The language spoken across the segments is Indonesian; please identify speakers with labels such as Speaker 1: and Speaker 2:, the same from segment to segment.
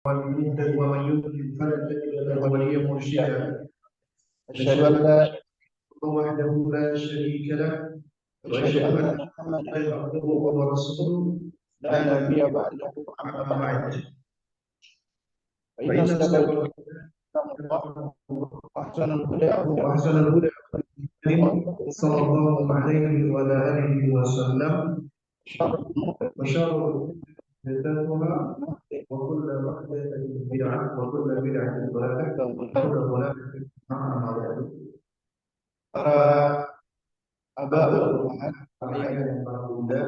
Speaker 1: والمهتد ومن يضلل فلن تجد له وليا مرشدا. أشهد أن لا إله إلا الله وحده لا شريك له، وأشهد أن محمدا عبده ورسوله لا نبي بعده. أما بعد، فإن أصدق الكلام الله، وأحسن الهدى محمد صلى الله عليه وعلى آله وسلم، وشر الأمور محدثاتها، وكل محدثة بدعة، وكل بدعة ضلالة، وكل ضلالة في النار. أما بعد. Para aba wal ummahat, para ayah dan para bunda,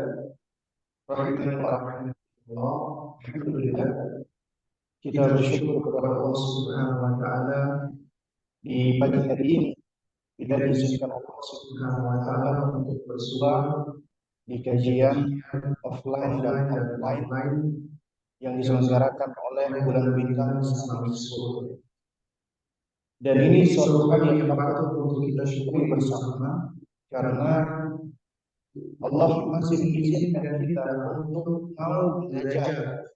Speaker 1: rahimani wa rahimakumullah. Alhamdulillah, kita bersyukur kepada Allah Subhanahu wa taala di pagi hari ini kita diizinkan Allah Subhanahu wa taala untuk bersua di kajian offline dan online yang diselenggarakan oleh Bulan Bintang Islamic School. Dan ini suatu hal yang patut untuk kita syukuri bersama, karena Allah masih mengizinkan kita untuk mau belajar,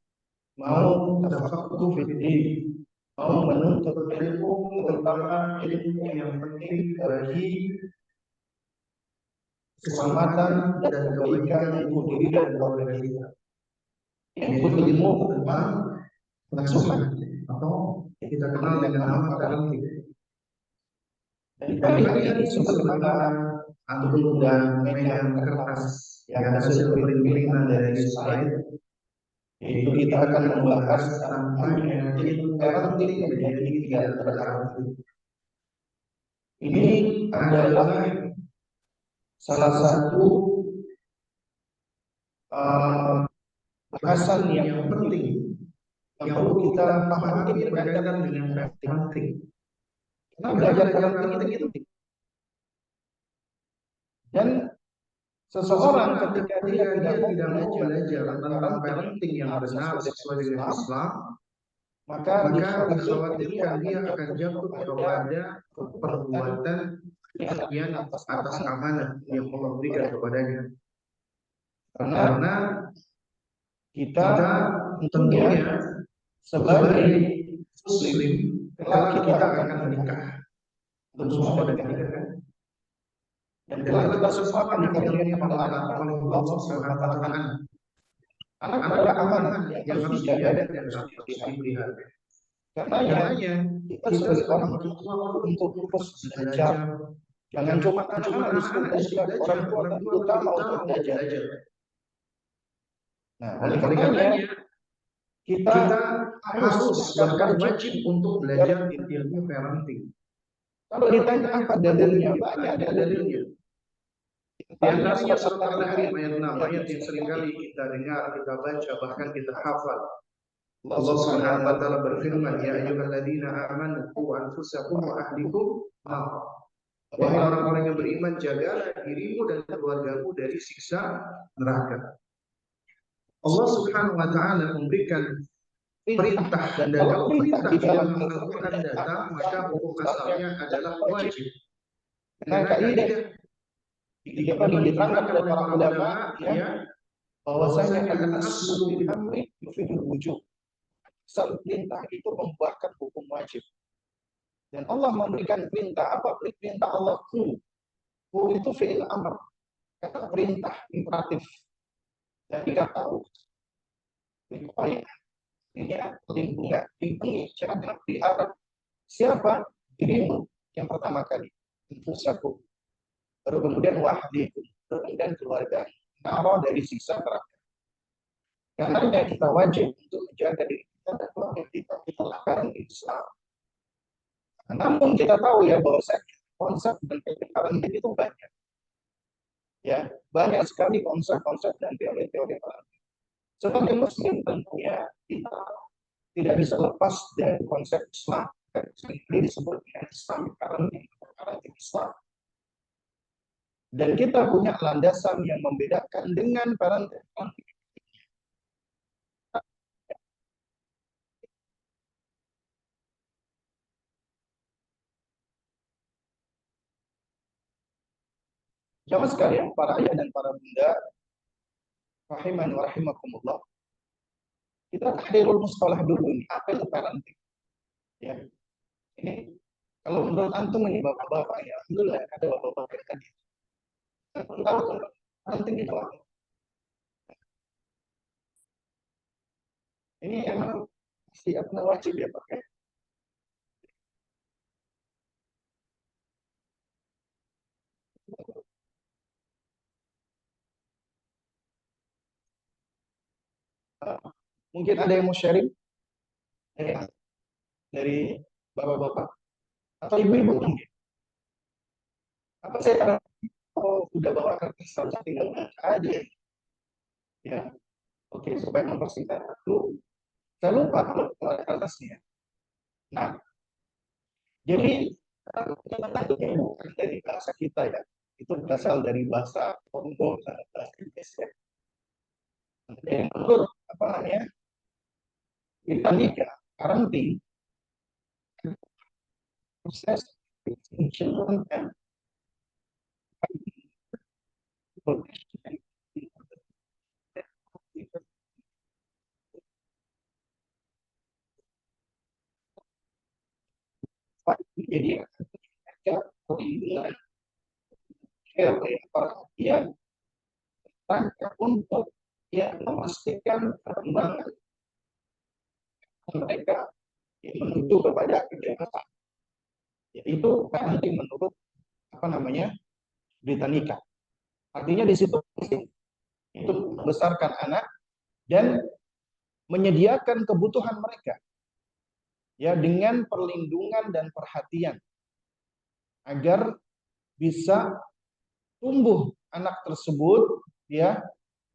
Speaker 1: mau tafaqquh fid din, mau menuntut ilmu, terutama ilmu yang penting bagi keselamatan dan kebaikan untuk diri dan keluarga kita, yaitu ilmu tentang pengasuhan atau kita kenal dengan nama parenting. Dan pagi ini sebagaimana antum dan memegang kertas yang hasil printan dari slide, yaitu kita akan membahas tampaknya ilmu parenting menjadi tidak berarti. Ini adalah salah satu bahasan yang penting yang perlu kita pahami berkaitan dengan parenting. Karena belajar parenting itu penting. Dan seseorang ketika dia tidak mau belajar tentang parenting yang benar sesuai dengan Islam, maka dikhawatirkan dia akan jatuh kepada perbuatan khianat atas amanah yang Allah berikan kepadanya. Karena kita tentunya sebagai muslim, kelak kita akan menikah. Tentu semua ada nikah. Dan kelak kita semua akan dikaruniakan oleh Allah Subhanahu wa taala. Anak adalah amanah yang harus dijaga dan harus dipelihara. Karenanya kita sebagai orang tua untuk terus belajar. Jangan cuma anak-anak disuruh belajar, orang tua utama untuk belajar. Nah, oleh karenanya kita harus bahkan wajib untuk belajar ilmu parenting. Kalau ditanya apa dalilnya, banyak dalilnya. Di antaranya surat Al-Tahrim ayat 6, ayat yang seringkali kita dengar, kita baca, bahkan kita hafal. Allah Subhanahu wa taala berfirman, "Ya ayyuhalladzina amanu qu anfusakum wa ahlikum nar." Wahai orang-orang yang beriman, jagalah dirimu dan keluargamu dari siksa neraka. Allah Subhanahu wa taala memberikan perintah, dan kalau perintah di dalam Al-Qur'an datang, maka hukum asalnya adalah wajib. Karena kaidah diterangkan oleh para ulama, ya, bahwasanya al-aslu fil amri yufidul wujub. Asal perintah itu membuahkan hukum wajib. Dan Allah memberikan perintah. Apa perintah Allah? Ku itu fi'il amr. Kata perintah imperatif. Dan kita tahu lindungi, jangan pelihara. Siapa? Dirimu yang pertama kali. Infusakum. Baru kemudian wahdikum. Kemudian keluarga. Naro dari siksa neraka. Karena kita wajib untuk menjaga diri kita dan keluarga kita lakukan Islam. Namun kita tahu ya bahwa konsep dan parenting itu banyak. Ya, banyak sekali konsep-konsep dan teori-teori parenting. Sebagai muslim tentunya kita tidak bisa lepas dari konsep Islam. Ini disebut dengan Islam parenting Islam. Dan kita punya landasan yang membedakan dengan parenting. Jamaah sekalian, para ayah dan para bunda, rahimani wa rahimakumullah.
Speaker 2: Kita tahrirul mustalah dulu ini. Apa itu parenting? Ya, ini kalau menurut antum ini bapak-bapak ya, alhamdulillah ada bapak-bapak tadi. Tahu parenting itu apa? Ini emang siap wajib ya pakai. Mungkin ada yang mau sharing ya, dari bapak-bapak atau ibu-ibu mungkin. Apa saya udah bawa kertas saja tinggal baca aja ya. Oke, supaya mempersingkat waktu. Saya lupa kalau ada kertasnya. Nah, jadi kita tahu bukan dari bahasa kita ya. Itu berasal dari bahasa Kongo, bahasa Inggris ya. Yang menurut apa namanya? Kita nikah, parenting, proses children and jadi perlindungan perhatian rangka untuk ya memastikan perkembangan mereka menuju kepada kedewasaan. Ya, itu parenting menurut apa namanya Britannica. Artinya di situ itu membesarkan anak dan menyediakan kebutuhan mereka ya dengan perlindungan dan perhatian agar bisa tumbuh anak tersebut ya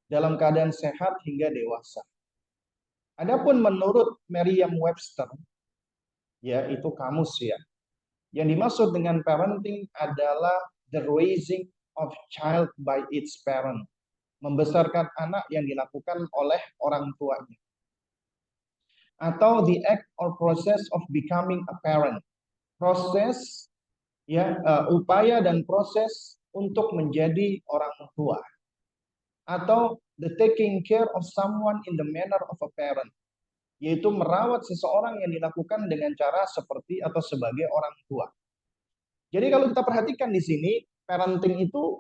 Speaker 2: dalam keadaan sehat hingga dewasa. Adapun menurut Merriam-Webster ya itu kamus ya. Yang dimaksud dengan parenting adalah the raising of child by its parent. Membesarkan anak yang dilakukan oleh orang tuanya. Atau the act or process of becoming a parent. Proses ya upaya dan proses untuk menjadi orang tua. Atau the taking care of someone in the manner of a parent. Yaitu merawat seseorang yang dilakukan dengan cara seperti atau sebagai orang tua. Jadi kalau kita perhatikan di sini, parenting itu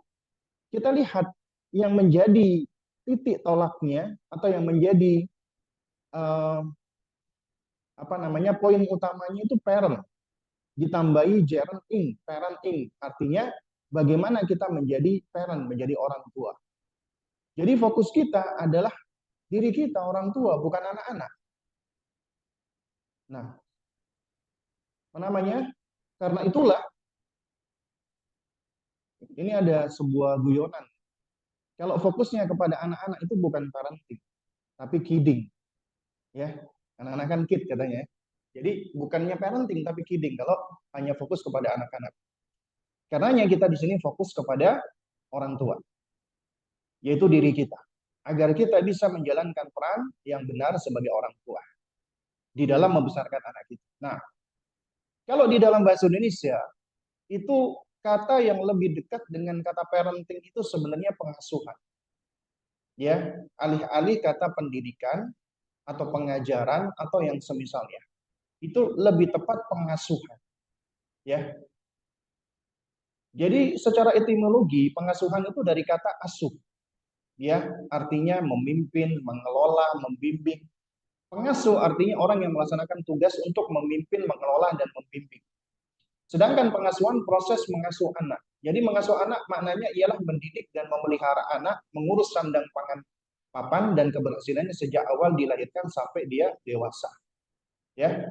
Speaker 2: kita lihat yang menjadi titik tolaknya atau yang menjadi apa namanya poin utamanya itu parent ditambahi gerund ing, parenting artinya bagaimana kita menjadi parent, menjadi orang tua. Jadi fokus kita adalah diri kita orang tua, bukan anak-anak. Nah, apa namanya? Karena itulah ini ada sebuah guyonan. Kalau fokusnya kepada anak-anak itu bukan parenting, tapi kidding. Ya, anak-anak kan kid katanya. Jadi bukannya parenting tapi kidding kalau hanya fokus kepada anak-anak. Karenanya kita di sini fokus kepada orang tua, yaitu diri kita, agar kita bisa menjalankan peran yang benar sebagai orang tua di dalam membesarkan anak kita. Nah, kalau di dalam bahasa Indonesia itu kata yang lebih dekat dengan kata parenting itu sebenarnya pengasuhan. Ya, alih-alih kata pendidikan atau pengajaran atau yang semisalnya. Itu lebih tepat pengasuhan. Ya. Jadi secara etimologi pengasuhan itu dari kata asuh. Ya, artinya memimpin, mengelola, membimbing. Pengasuh artinya orang yang melaksanakan tugas untuk memimpin, mengelola dan membimbing. Sedangkan pengasuhan proses mengasuh anak. Jadi mengasuh anak maknanya ialah mendidik dan memelihara anak, mengurus sandang pangan papan dan keberhasilannya sejak awal dilahirkan sampai dia dewasa. Ya.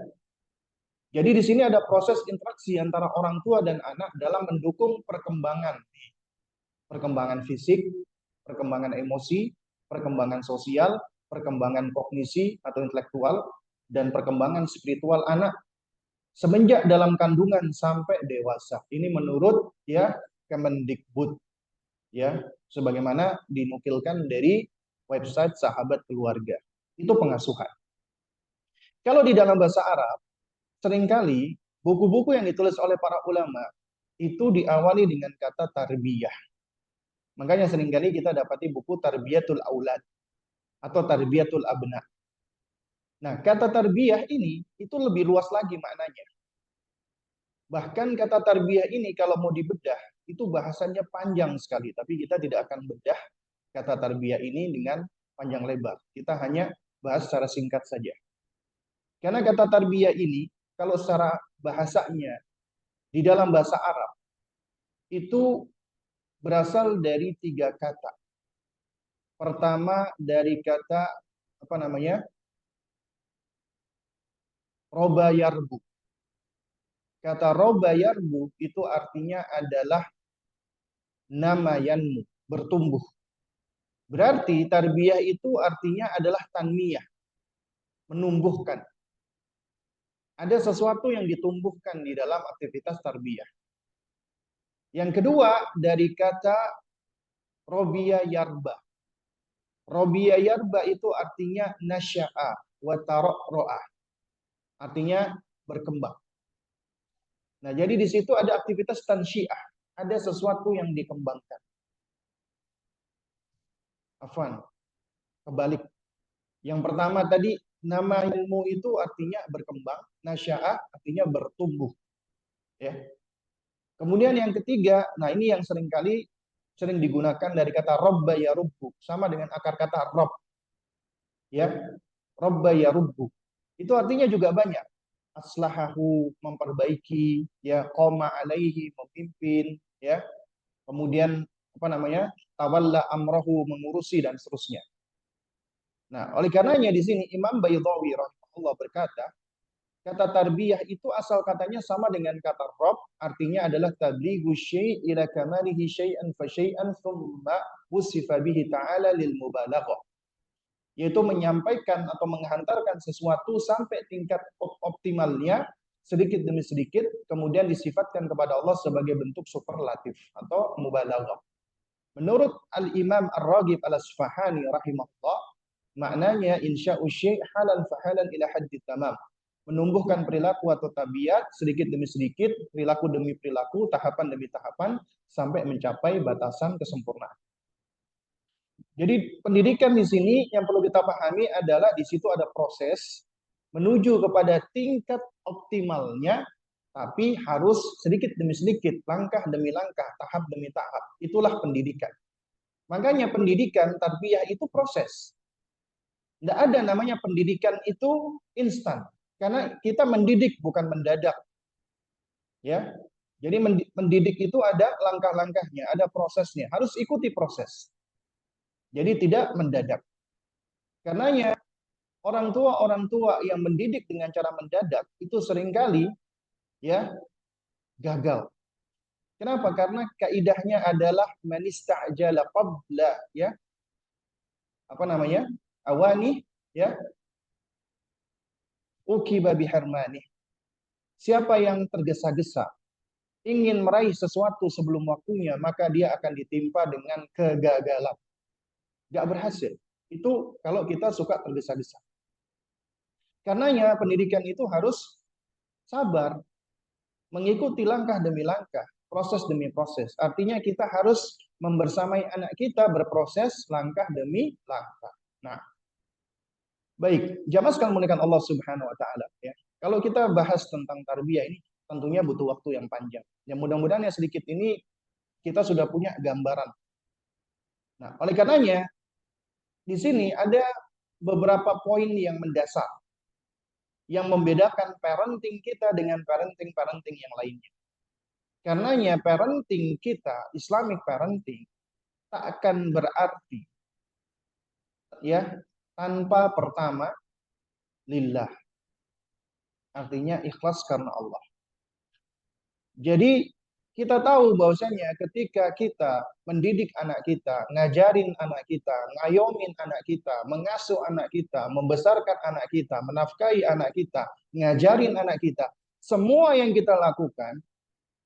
Speaker 2: Jadi di sini ada proses interaksi antara orang tua dan anak dalam mendukung perkembangan fisik, perkembangan emosi, perkembangan sosial, perkembangan kognisi atau intelektual, dan perkembangan spiritual anak semenjak dalam kandungan sampai dewasa. Ini menurut ya Kemendikbud ya, sebagaimana dinukilkan dari website Sahabat Keluarga. Itu pengasuhan. Kalau di dalam bahasa Arab, seringkali buku-buku yang ditulis oleh para ulama itu diawali dengan kata tarbiyah. Makanya seringkali kita dapati buku Tarbiyatul Aulad atau Tarbiyatul Abna. Nah, kata tarbiyah ini itu lebih luas lagi maknanya. Bahkan kata tarbiyah ini kalau mau dibedah, itu bahasanya panjang sekali. Tapi kita tidak akan bedah kata tarbiyah ini dengan panjang lebar. Kita hanya bahas secara singkat saja. Karena kata tarbiyah ini, kalau secara bahasanya, di dalam bahasa Arab, itu berasal dari 3 kata. Pertama dari kata, apa namanya, roba yarbu. Kata roba yarbu itu artinya adalah namayanmu, bertumbuh. Berarti tarbiyah itu artinya adalah tanmiyah, menumbuhkan. Ada sesuatu yang ditumbuhkan di dalam aktivitas tarbiyah. Yang kedua dari kata robiya yarba. Robiya yarba itu artinya nasya'a wa taraqra'a. Artinya berkembang. Nah, jadi di situ ada aktivitas tansyiah, ada sesuatu yang dikembangkan. Afwan, kebalik. Yang pertama tadi nama ilmu itu artinya berkembang, nasya'ah artinya bertumbuh, ya. Kemudian yang ketiga, nah ini yang sering digunakan dari kata robba yarubbu, sama dengan akar kata rob, ya. Robba yarubbu. Itu artinya juga banyak. Aslahahu, memperbaiki, ya, qoma alaihi, memimpin, ya. Kemudian apa namanya? Tawalla amrahu, mengurusi dan seterusnya. Nah, oleh karenanya di sini Imam Baydawi rahimahullah berkata, kata tarbiyah itu asal katanya sama dengan kata rob, artinya adalah tablighu syai' ila kamalihi syai'an fa syai'an thumma wusifa bihi ta'ala lil mubalaghah. Yaitu menyampaikan atau menghantarkan sesuatu sampai tingkat optimalnya sedikit demi sedikit, kemudian disifatkan kepada Allah sebagai bentuk superlatif atau mubalaghah. Menurut Al-Imam Ar-Raghib Al-Asfahani rahimahullah, maknanya insya'u syai' halan fahalan ila haddi tamam. Menumbuhkan perilaku atau tabiat sedikit demi sedikit, perilaku demi perilaku, tahapan demi tahapan, sampai mencapai batasan kesempurnaan. Jadi pendidikan di sini yang perlu kita pahami adalah di situ ada proses menuju kepada tingkat optimalnya, tapi harus sedikit demi sedikit, langkah demi langkah, tahap demi tahap. Itulah pendidikan. Makanya pendidikan tarbiyah itu proses. Tidak ada namanya pendidikan itu instan. Karena kita mendidik bukan mendadak. Ya. Jadi mendidik itu ada langkah-langkahnya, ada prosesnya. Harus ikuti proses. Jadi tidak mendadak. Karenanya orang tua yang mendidik dengan cara mendadak itu seringkali ya gagal. Kenapa? Karena kaidahnya adalah manista'jala qabla, ya. Apa namanya? Awani, ya. Ukiba biharmani. Siapa yang tergesa-gesa ingin meraih sesuatu sebelum waktunya, maka dia akan ditimpa dengan kegagalan. Gak berhasil. Itu kalau kita suka tergesa-gesa. Karenanya pendidikan itu harus sabar, mengikuti langkah demi langkah, proses demi proses. Artinya kita harus membersamai anak kita berproses langkah demi langkah. Nah, baik, jamaah sekalian muliakan Allah Subhanahu wa taala, ya. Kalau kita bahas tentang tarbiyah ini tentunya butuh waktu yang panjang. Ya mudah-mudahan ya sedikit ini kita sudah punya gambaran. Nah, oleh karenanya di sini ada beberapa poin yang mendasar yang membedakan parenting kita dengan parenting yang lainnya. Karenanya parenting kita, Islamic parenting, tak akan berarti ya tanpa pertama lillah. Artinya ikhlas karena Allah. Jadi kita tahu bahwasanya ketika kita mendidik anak kita, ngajarin anak kita, ngayomin anak kita, mengasuh anak kita, membesarkan anak kita, menafkahi anak kita, ngajarin anak kita, semua yang kita lakukan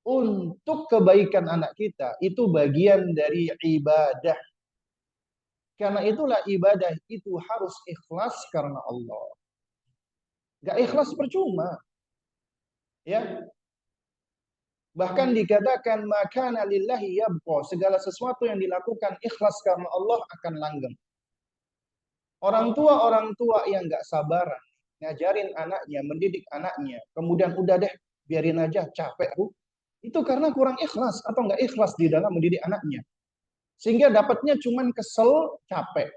Speaker 2: untuk kebaikan anak kita itu bagian dari ibadah. Karena itulah ibadah itu harus ikhlas karena Allah. Gak ikhlas percuma. Ya. Bahkan dikatakan makana lillahi yabqa, segala sesuatu yang dilakukan ikhlas karena Allah akan langgeng. Orang tua yang gak sabaran ngajarin anaknya, mendidik anaknya, kemudian udah deh, biarin aja, capek Bu. Itu karena kurang ikhlas atau nggak ikhlas di dalam mendidik anaknya. Sehingga dapatnya cuman kesel, capek,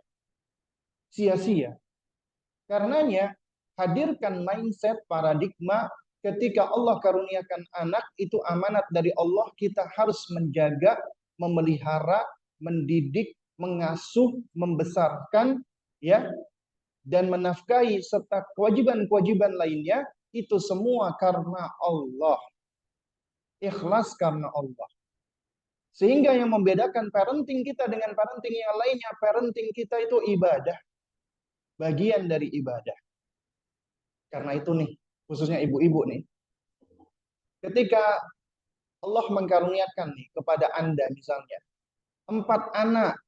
Speaker 2: sia-sia. Karenanya, hadirkan mindset paradigma ketika Allah karuniakan anak, itu amanat dari Allah, kita harus menjaga, memelihara, mendidik, mengasuh, membesarkan, ya, dan menafkahi serta kewajiban-kewajiban lainnya, itu semua karena Allah. Ikhlas karena Allah. Sehingga yang membedakan parenting kita dengan parenting yang lainnya, parenting kita itu ibadah. Bagian dari ibadah. Karena itu nih, khususnya ibu-ibu nih. Ketika Allah mengkaruniakan nih kepada Anda misalnya, 4 anak,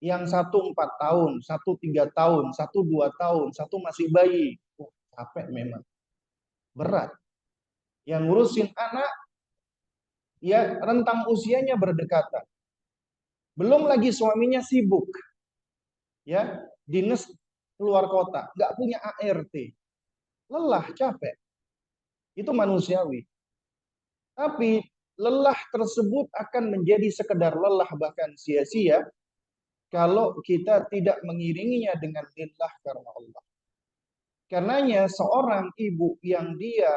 Speaker 2: yang satu 4 tahun, satu 3 tahun, satu 2 tahun, satu masih bayi. Capek memang. Berat. Yang ngurusin anak, ya rentang usianya berdekatan. Belum lagi suaminya sibuk. Ya, dinas keluar kota, nggak punya ART. Lelah, capek. Itu manusiawi. Tapi lelah tersebut akan menjadi sekedar lelah bahkan sia-sia kalau kita tidak mengiringinya dengan lillah karena Allah. Karenanya seorang ibu yang dia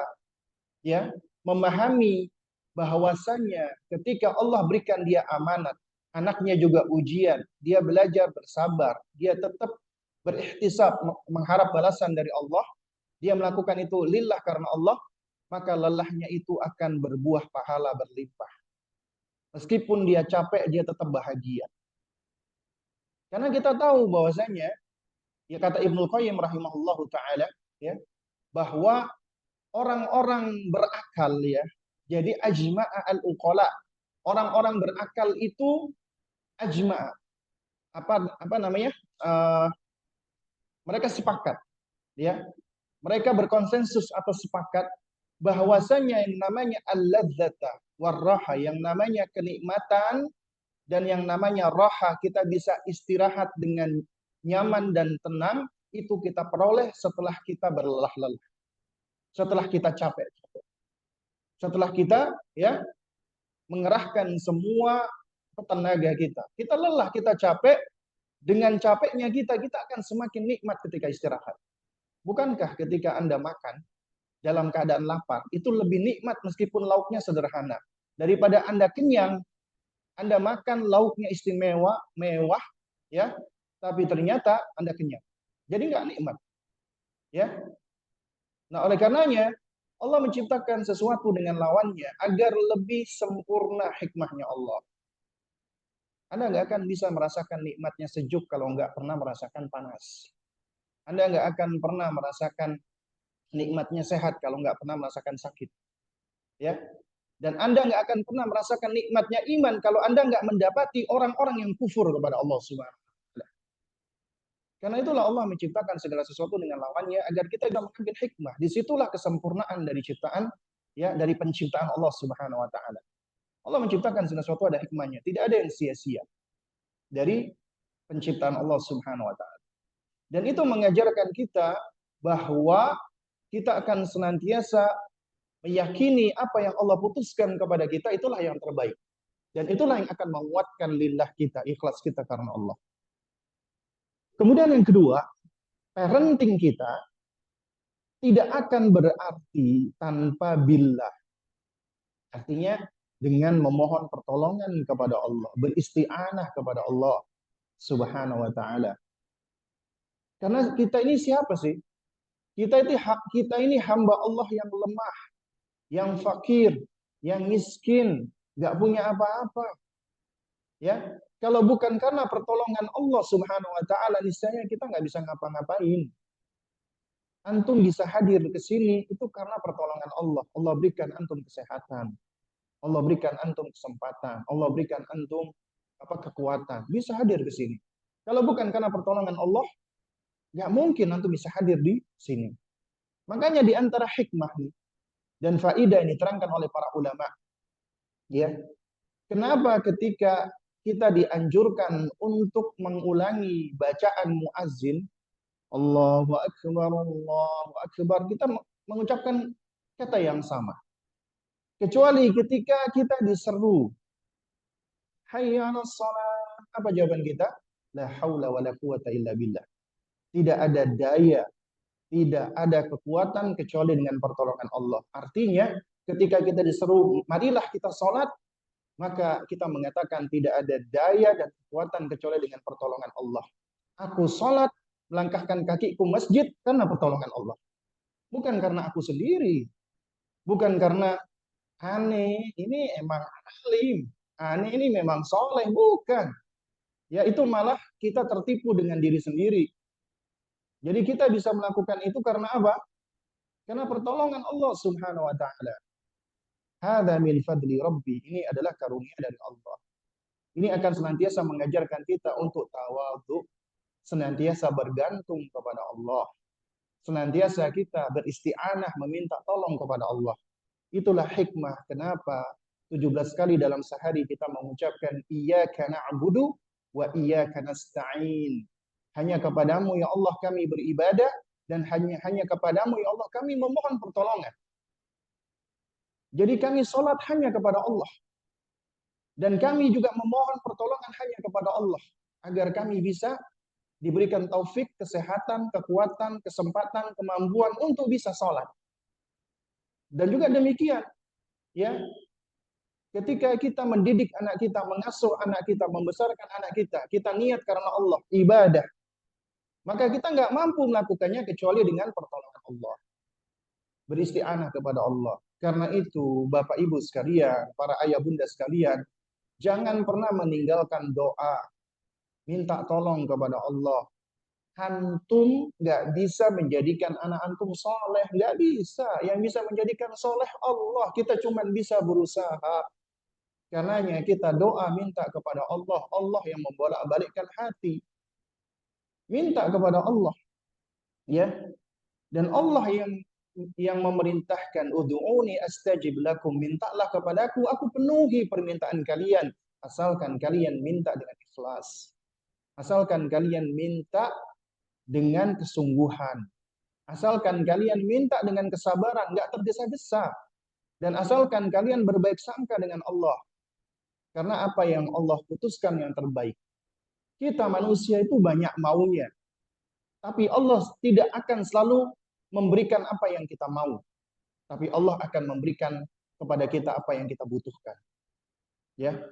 Speaker 2: ya memahami bahwasannya ketika Allah berikan dia amanat, anaknya juga ujian, dia belajar bersabar, dia tetap berikhtisab mengharap balasan dari Allah, dia melakukan itu lillah karena Allah, maka lelahnya itu akan berbuah pahala berlimpah. Meskipun dia capek, dia tetap bahagia. Karena kita tahu bahwasanya, ya kata Ibnu Qayyim rahimahullahu taala, ya, bahwa orang-orang berakal, ya, jadi ajma'a al-uqala, orang-orang berakal itu ajma'a, apa namanya? Mereka sepakat, ya. Mereka berkonsensus atau sepakat bahwasanya yang namanya al-ladzata warraha, yang namanya kenikmatan dan yang namanya raha, kita bisa istirahat dengan nyaman dan tenang, itu kita peroleh setelah kita berlelah-lelah. Setelah kita capek. Setelah kita ya mengerahkan semua tenaga kita. Kita lelah, kita capek, dengan capeknya kita akan semakin nikmat ketika istirahat. Bukankah ketika Anda makan dalam keadaan lapar, itu lebih nikmat meskipun lauknya sederhana. Daripada Anda kenyang, Anda makan lauknya istimewa, mewah, ya, tapi ternyata Anda kenyang. Jadi nggak nikmat. Ya. Nah, oleh karenanya, Allah menciptakan sesuatu dengan lawannya agar lebih sempurna hikmahnya Allah. Anda nggak akan bisa merasakan nikmatnya sejuk kalau nggak pernah merasakan panas. Anda nggak akan pernah merasakan nikmatnya sehat kalau nggak pernah merasakan sakit. Ya. Dan Anda nggak akan pernah merasakan nikmatnya iman kalau Anda nggak mendapati orang-orang yang kufur kepada Allah Subhanahu wa taala. Karena itulah Allah menciptakan segala sesuatu dengan lawannya agar kita bisa mengambil hikmah. Disitulah kesempurnaan dari ciptaan, ya, dari penciptaan Allah Subhanahu wa taala. Allah menciptakan segala sesuatu ada hikmahnya, tidak ada yang sia-sia dari penciptaan Allah Subhanahu wa taala. Dan itu mengajarkan kita bahwa kita akan senantiasa meyakini apa yang Allah putuskan kepada kita itulah yang terbaik. Dan itulah yang akan menguatkan lillah kita, ikhlas kita karena Allah. Kemudian yang kedua, parenting kita tidak akan berarti tanpa billah. Artinya dengan memohon pertolongan kepada Allah, beristi'anah kepada Allah Subhanahu wa taala. Karena kita ini siapa sih? Kita ini hamba Allah yang lemah, yang fakir, yang miskin, nggak punya apa-apa. Ya, kalau bukan karena pertolongan Allah Subhanahu wa taala, niscaya kita nggak bisa ngapa-ngapain. Antum bisa hadir ke sini itu karena pertolongan Allah. Allah berikan antum kesehatan. Allah berikan antum kesempatan. Allah berikan antum kekuatan. Bisa hadir ke sini. Kalau bukan karena pertolongan Allah, nggak mungkin antum bisa hadir di sini. Makanya di antara hikmah dan faidah ini diterangkan oleh para ulama. Ya, kenapa ketika kita dianjurkan untuk mengulangi bacaan muazzin, Allahu Akbar, Allahu Akbar. Kita mengucapkan kata yang sama. Kecuali ketika kita diseru, hayya 'alas shalah. Apa jawaban kita? La haula wala quwata illa billah. Tidak ada daya, tidak ada kekuatan kecuali dengan pertolongan Allah. Artinya, ketika kita diseru, marilah kita sholat, maka kita mengatakan tidak ada daya dan kekuatan kecuali dengan pertolongan Allah. Aku sholat, melangkahkan kakiku masjid karena pertolongan Allah. Bukan karena aku sendiri. Bukan karena aneh, ini emang alim. Aneh ini memang soleh. Bukan. Ya itu malah kita tertipu dengan diri sendiri. Jadi kita bisa melakukan itu karena apa? Karena pertolongan Allah Subhanahu wa taala. Hada min fadli Rabbi. Ini adalah karunia dari Allah. Ini akan senantiasa mengajarkan kita untuk tawadhu, senantiasa bergantung kepada Allah. Senantiasa kita beristi'anah meminta tolong kepada Allah. Itulah hikmah kenapa 17 kali dalam sehari kita mengucapkan iyyaka na'budu wa iyyaka nasta'in. Hanya kepadamu ya Allah kami beribadah dan hanya kepadamu ya Allah kami memohon pertolongan. Jadi kami sholat hanya kepada Allah. Dan kami juga memohon pertolongan hanya kepada Allah. Agar kami bisa diberikan taufik, kesehatan, kekuatan, kesempatan, kemampuan untuk bisa sholat. Dan juga demikian, ya, ketika kita mendidik anak kita, mengasuh anak kita, membesarkan anak kita niat karena Allah, ibadah, maka kita nggak mampu melakukannya kecuali dengan pertolongan Allah. Beristi'anah kepada Allah. Karena itu, Bapak Ibu sekalian, para ayah bunda sekalian, jangan pernah meninggalkan doa, minta tolong kepada Allah. Antum nggak bisa menjadikan anak antum soleh, nggak bisa. Yang bisa menjadikan soleh Allah. Kita cuma bisa berusaha. Karenanya kita doa minta kepada Allah. Allah yang membolak-balikkan hati. Minta kepada Allah, ya. Dan Allah yang memerintahkan ud'uni astajib lakum, mintalah kepadaku, aku penuhi permintaan kalian, asalkan kalian minta dengan ikhlas. Asalkan kalian minta dengan kesungguhan. Asalkan kalian minta dengan kesabaran, nggak tergesa-gesa. Dan asalkan kalian berbaik sangka dengan Allah. Karena apa yang Allah putuskan yang terbaik. Kita manusia itu banyak maunya. Tapi Allah tidak akan selalu memberikan apa yang kita mau. Tapi Allah akan memberikan kepada kita apa yang kita butuhkan. Ya.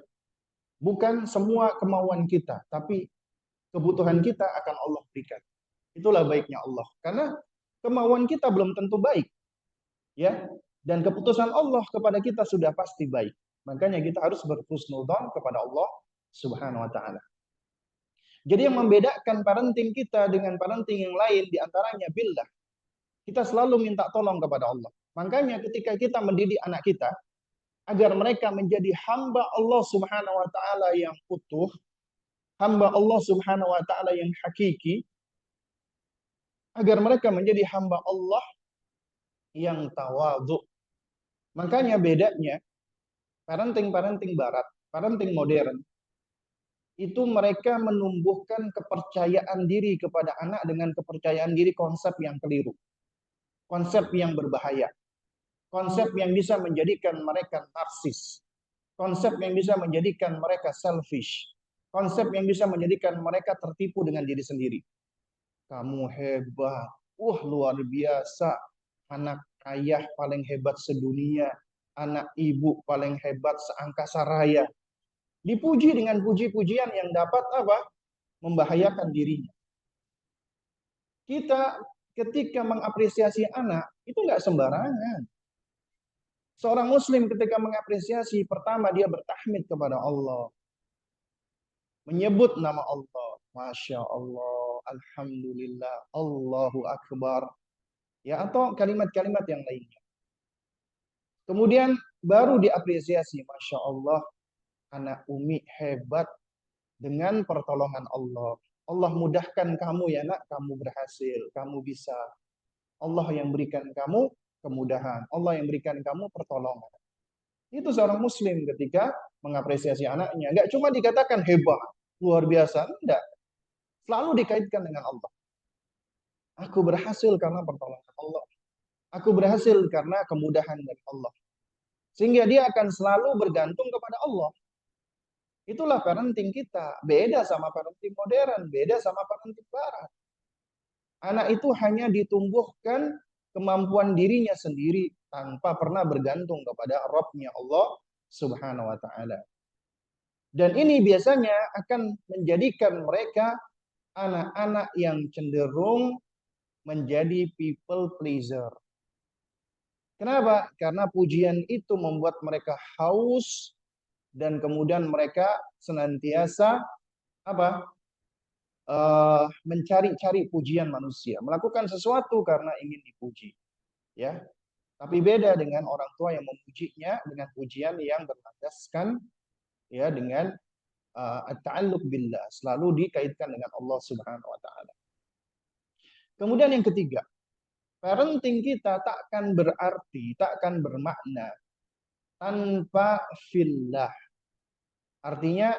Speaker 2: Bukan semua kemauan kita, tapi kebutuhan kita akan Allah berikan. Itulah baiknya Allah. Karena kemauan kita belum tentu baik. Ya. Dan keputusan Allah kepada kita sudah pasti baik. Makanya kita harus berhusnudzon kepada Allah Subhanahu wa taala. Jadi yang membedakan parenting kita dengan parenting yang lain diantaranya billah. Kita selalu minta tolong kepada Allah. Makanya ketika kita mendidik anak kita agar mereka menjadi hamba Allah Subhanahu wa taala yang utuh, hamba Allah Subhanahu wa taala yang hakiki, agar mereka menjadi hamba Allah yang tawadhu. Makanya bedanya parenting barat, parenting modern, itu mereka menumbuhkan kepercayaan diri kepada anak dengan kepercayaan diri konsep yang keliru. Konsep yang berbahaya. Konsep yang bisa menjadikan mereka narsis. Konsep yang bisa menjadikan mereka selfish. Konsep yang bisa menjadikan mereka tertipu dengan diri sendiri. Kamu hebat. Luar biasa. Anak ayah paling hebat sedunia. Anak ibu paling hebat seangkasa raya. Dipuji dengan puji-pujian yang dapat apa? Membahayakan dirinya. Kita ketika mengapresiasi anak, itu nggak sembarangan. Seorang muslim ketika mengapresiasi, pertama dia bertahmid kepada Allah. Menyebut nama Allah. Masya Allah, Alhamdulillah, Allahu Akbar. Ya, atau kalimat-kalimat yang lainnya. Kemudian baru diapresiasi, Masya Allah, anak Umi hebat dengan pertolongan Allah. Allah mudahkan kamu ya nak, kamu berhasil, kamu bisa. Allah yang berikan kamu kemudahan. Allah yang berikan kamu pertolongan. Itu seorang muslim ketika mengapresiasi anaknya. Enggak cuma dikatakan hebat, luar biasa. Enggak. Selalu dikaitkan dengan Allah. Aku berhasil karena pertolongan Allah. Aku berhasil karena kemudahan dari Allah. Sehingga dia akan selalu bergantung kepada Allah. Itulah parenting kita. Beda sama parenting modern, beda sama parenting barat. Anak itu hanya ditumbuhkan kemampuan dirinya sendiri tanpa pernah bergantung kepada Rabb-nya Allah Subhanahu wa taala. Dan ini biasanya akan menjadikan mereka anak-anak yang cenderung menjadi people pleaser. Kenapa? Karena pujian itu membuat mereka haus dan kemudian mereka senantiasa apa? Mencari-cari pujian manusia, melakukan sesuatu karena ingin dipuji, ya. Tapi beda dengan orang tua yang memujinya dengan pujian yang berlandaskan ya dengan at-ta'alluq billah, selalu dikaitkan dengan Allah Subhanahu wa taala. Kemudian yang ketiga, parenting kita takkan berarti, takkan bermakna tanpa fillah. Artinya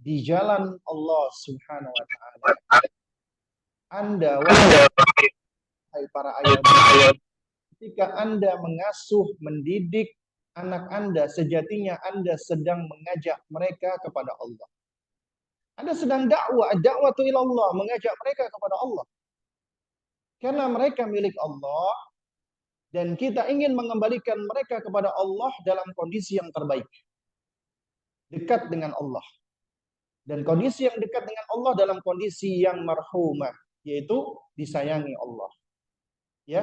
Speaker 2: di jalan Allah Subhanahu wa taala. Anda wahai para ayah, ketika Anda mengasuh, mendidik anak Anda, sejatinya Anda sedang mengajak mereka kepada Allah. Anda sedang dakwah ilallah, mengajak mereka kepada Allah. Karena mereka milik Allah dan kita ingin mengembalikan mereka kepada Allah dalam kondisi yang terbaik. Dekat dengan Allah. Dan kondisi yang dekat dengan Allah dalam kondisi yang marhumah, yaitu disayangi Allah. Ya.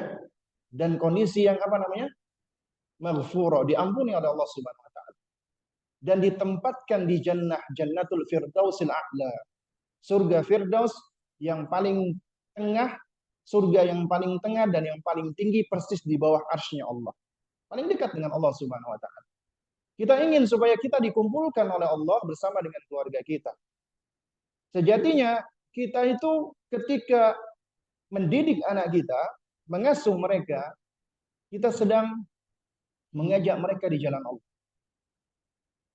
Speaker 2: Dan kondisi yang apa namanya? Maghfurah, diampuni oleh Allah Subhanahu wa taala. Dan ditempatkan di jannatul firdausil a'la. Surga Firdaus yang paling tengah, surga yang paling tengah dan yang paling tinggi persis di bawah arsy-Nya Allah. Paling dekat dengan Allah Subhanahu wa taala. Kita ingin supaya kita dikumpulkan oleh Allah bersama dengan keluarga kita. Sejatinya kita itu ketika mendidik anak kita, mengasuh mereka, kita sedang mengajak mereka di jalan Allah.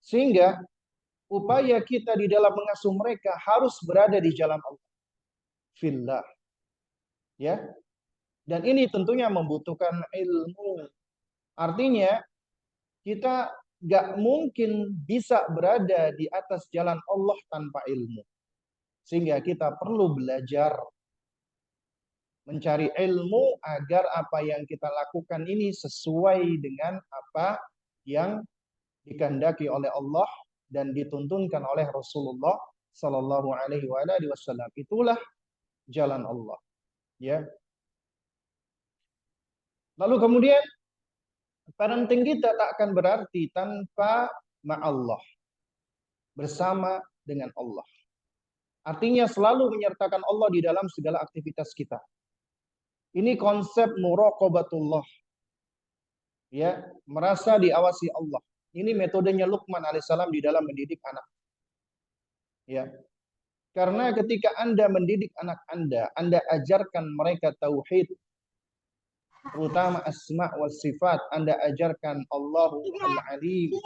Speaker 2: Sehingga upaya kita di dalam mengasuh mereka harus berada di jalan Allah. Fillah. Ya. Dan ini tentunya membutuhkan ilmu. Artinya kita gak mungkin bisa berada di atas jalan Allah tanpa ilmu. Sehingga kita perlu belajar mencari ilmu agar apa yang kita lakukan ini sesuai dengan apa yang dikehendaki oleh Allah dan dituntunkan oleh Rasulullah Sallallahu Alaihi Wasallam. Itulah jalan Allah. Ya. Lalu kemudian parenting kita tak akan berarti tanpa ma'allah, bersama dengan Allah. Artinya selalu menyertakan Allah di dalam segala aktivitas kita. Ini konsep muraqabatullah. Ya, merasa diawasi Allah. Ini metodenya Luqman alaihissalam di dalam mendidik anak. Ya. Karena ketika Anda mendidik anak Anda ajarkan mereka tauhid, terutama asma wa sifat. Anda ajarkan Allahu al-alim,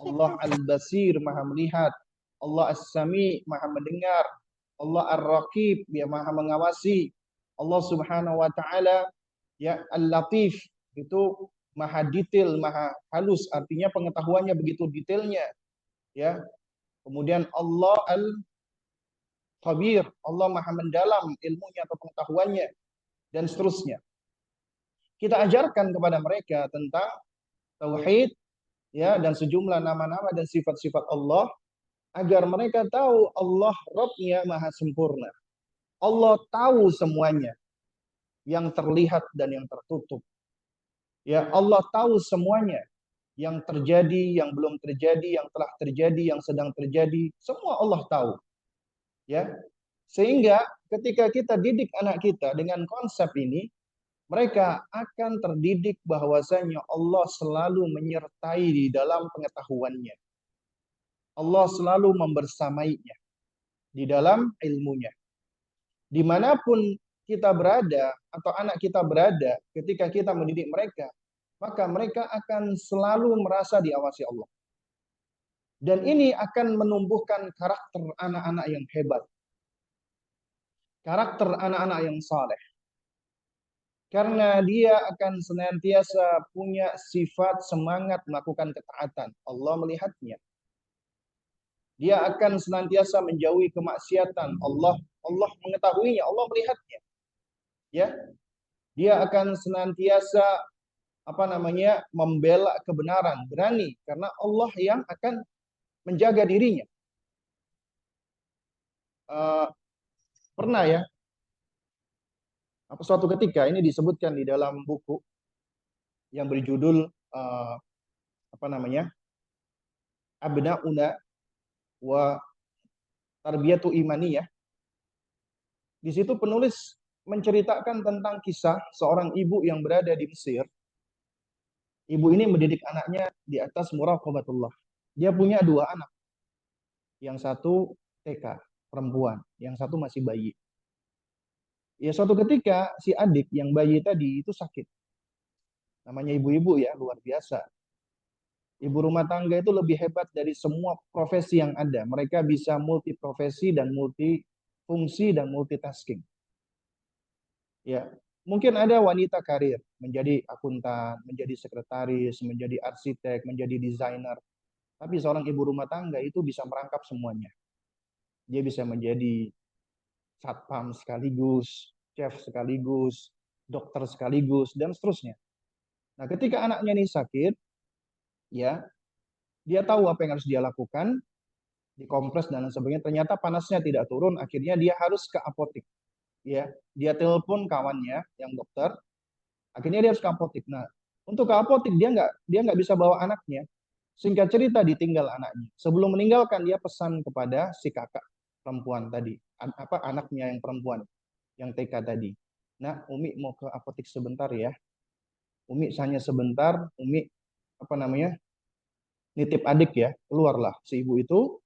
Speaker 2: Allah al-basir, maha melihat, Allah as-sami, maha mendengar, Allah ar-raqib, dia maha mengawasi, Allah subhanahu wa ta'ala ya al-latif, itu maha detail, maha halus, artinya pengetahuannya begitu detailnya. Ya. Kemudian Allah al-khabir, Allah maha mendalam ilmunya atau pengetahuannya, dan seterusnya. Kita ajarkan kepada mereka tentang tauhid ya dan sejumlah nama-nama dan sifat-sifat Allah agar mereka tahu Allah Rabb-nya maha sempurna. Allah tahu semuanya yang terlihat dan yang tertutup. Ya, Allah tahu semuanya yang terjadi, yang belum terjadi, yang telah terjadi, yang sedang terjadi, semua Allah tahu. Ya. Sehingga ketika kita didik anak kita dengan konsep ini, mereka akan terdidik bahwasanya Allah selalu menyertai di dalam pengetahuannya. Allah selalu membersamainya di dalam ilmunya. Dimanapun kita berada atau anak kita berada ketika kita mendidik mereka, maka mereka akan selalu merasa diawasi Allah. Dan ini akan menumbuhkan karakter anak-anak yang hebat. Karakter anak-anak yang saleh. Karena dia akan senantiasa punya sifat semangat melakukan ketaatan. Allah melihatnya. Dia akan senantiasa menjauhi kemaksiatan. Allah mengetahuinya, Allah melihatnya. Ya, dia akan senantiasa membela kebenaran, berani karena Allah yang akan menjaga dirinya. Pernah ya, suatu ketika ini disebutkan di dalam buku yang berjudul Abna'una wa Tarbiyatu Imaniyah. Di situ penulis menceritakan tentang kisah seorang ibu yang berada di Mesir. Ibu ini mendidik anaknya di atas muraqabatullah. Dia punya dua anak. Yang satu TK, perempuan. Yang satu masih bayi. Ya, suatu ketika si adik yang bayi tadi itu sakit. Namanya ibu-ibu ya, luar biasa. Ibu rumah tangga itu lebih hebat dari semua profesi yang ada. Mereka bisa multi profesi dan multi fungsi dan multitasking. Ya, mungkin ada wanita karir, menjadi akuntan, menjadi sekretaris, menjadi arsitek, menjadi desainer. Tapi seorang ibu rumah tangga itu bisa merangkap semuanya. Dia bisa menjadi satpam sekaligus, chef sekaligus, dokter sekaligus, dan seterusnya. Nah, ketika anaknya ini sakit, ya, dia tahu apa yang harus dia lakukan, dikompres dan lain sebagainya. Ternyata panasnya tidak turun, akhirnya dia harus ke apotek. Ya, dia telepon kawannya yang dokter, akhirnya dia harus ke apotek. Nah, untuk ke apotek dia nggak bisa bawa anaknya. Singkat cerita ditinggal anaknya. Sebelum meninggalkan dia pesan kepada si kakak perempuan tadi, anaknya yang perempuan, yang TK tadi. Nah, Umi mau ke apotek sebentar ya. Umi hanya sebentar, Umi nitip adik ya. Keluarlah si ibu itu.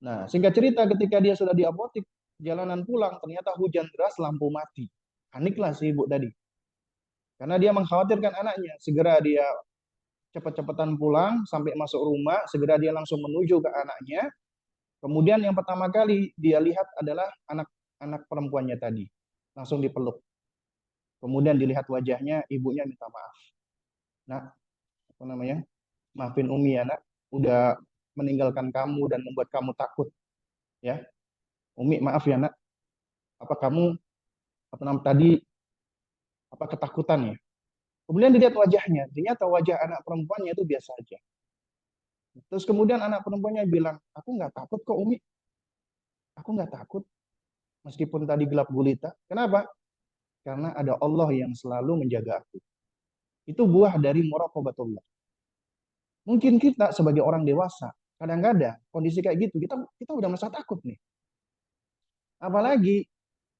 Speaker 2: Nah, singkat cerita ketika dia sudah di apotek, jalanan pulang ternyata hujan deras, lampu mati. Paniklah si ibu tadi. Karena dia mengkhawatirkan anaknya. Segera dia cepat-cepatan pulang sampai masuk rumah, segera dia langsung menuju ke anaknya. Kemudian yang pertama kali dia lihat adalah anak perempuannya tadi. Langsung dipeluk. Kemudian dilihat wajahnya, ibunya minta maaf. Nah, maafin Umi ya, Nak. Udah meninggalkan kamu dan membuat kamu takut. Ya, Umi maaf ya, Nak. Apa kamu tadi ketakutan ya? Kemudian dilihat wajahnya, ternyata wajah anak perempuannya itu biasa aja. Terus kemudian anak perempuannya bilang, aku nggak takut kok Umi, aku nggak takut meskipun tadi gelap gulita. Kenapa? Karena ada Allah yang selalu menjaga aku. Itu buah dari muraqabatullah. Mungkin kita sebagai orang dewasa, kadang-kadang kondisi kayak gitu, kita udah merasa takut nih. Apalagi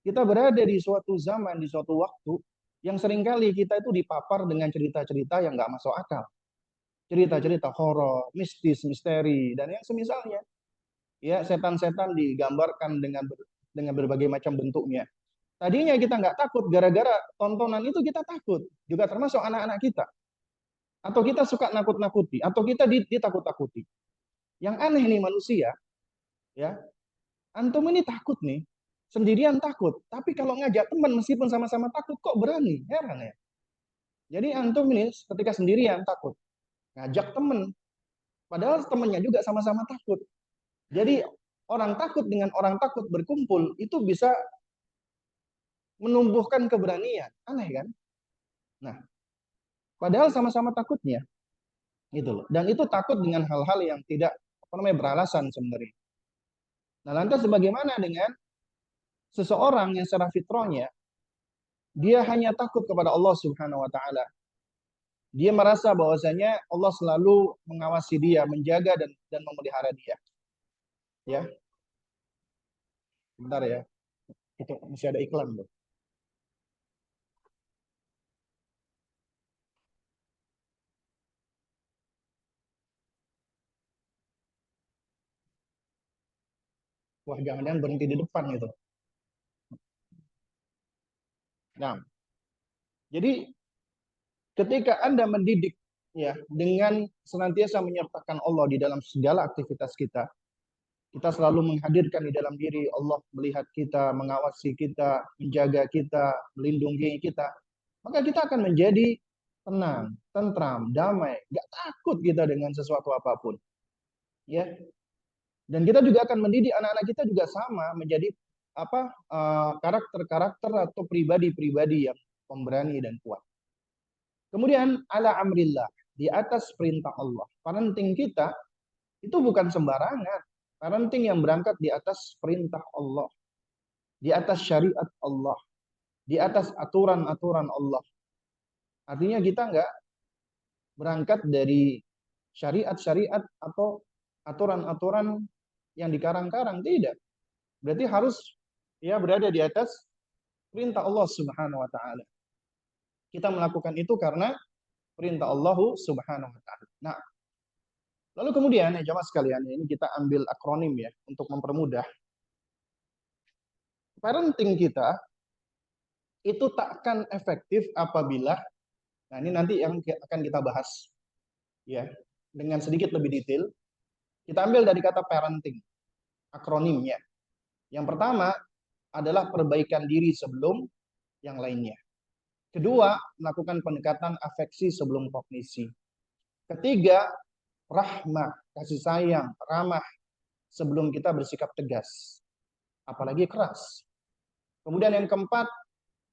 Speaker 2: kita berada di suatu zaman, di suatu waktu, yang seringkali kita itu dipapar dengan cerita-cerita yang nggak masuk akal. Cerita-cerita horor, mistis, misteri, dan yang semisalnya. Ya, setan-setan digambarkan dengan berbagai macam bentuknya. Tadinya kita nggak takut, gara-gara tontonan itu kita takut. Juga termasuk anak-anak kita. Atau kita suka nakut-nakuti, atau kita ditakut-takuti. Yang aneh nih manusia, ya, antum ini takut nih, sendirian takut. Tapi kalau ngajak teman meskipun sama-sama takut, kok berani? Heran ya. Jadi antum ini ketika sendirian takut, ngajak teman, padahal temannya juga sama-sama takut. Jadi orang takut dengan orang takut berkumpul itu bisa menumbuhkan keberanian. Aneh kan? Nah, padahal sama-sama takutnya, gitu loh. Dan itu takut dengan hal-hal yang tidak beralasan sebenarnya. Nah, lantas bagaimana dengan seseorang yang secara fitrahnya dia hanya takut kepada Allah Subhanahu wa taala. Dia merasa bahwasanya Allah selalu mengawasi dia, menjaga dan memelihara dia. Ya. Bentar ya. Itu masih ada iklan, Bro. Wah, jangan-jangan berhenti di depan gitu. Nah, jadi ketika Anda mendidik ya dengan senantiasa menyertakan Allah di dalam segala aktivitas kita, kita selalu menghadirkan di dalam diri Allah melihat kita, mengawasi kita, menjaga kita, melindungi kita. maka kita akan menjadi tenang, tentram, damai, nggak takut kita dengan sesuatu apapun. Ya, dan kita juga akan mendidik anak-anak kita juga sama menjadi karakter-karakter atau pribadi-pribadi yang pemberani dan kuat. Kemudian ala amrillah, di atas perintah Allah. Parenting kita itu bukan sembarangan. Parenting yang berangkat di atas perintah Allah, di atas syariat Allah, di atas aturan-aturan Allah. Artinya kita nggak berangkat dari syariat-syariat atau aturan-aturan yang dikarang-karang, tidak. Berarti harus ya berada di atas perintah Allah Subhanahu wa taala. Kita melakukan itu karena perintah Allah Subhanahu wa taala. Nah, lalu kemudian ya jemaah sekalian, ini kita ambil akronim ya untuk mempermudah. Parenting kita itu tak akan efektif apabila, nah ini nanti yang akan kita bahas ya dengan sedikit lebih detail. Kita ambil dari kata parenting, akronimnya. Yang pertama adalah perbaikan diri sebelum yang lainnya. Kedua, melakukan pendekatan afeksi sebelum kognisi. Ketiga, rahmah, kasih sayang, ramah sebelum kita bersikap tegas, apalagi keras. Kemudian yang keempat,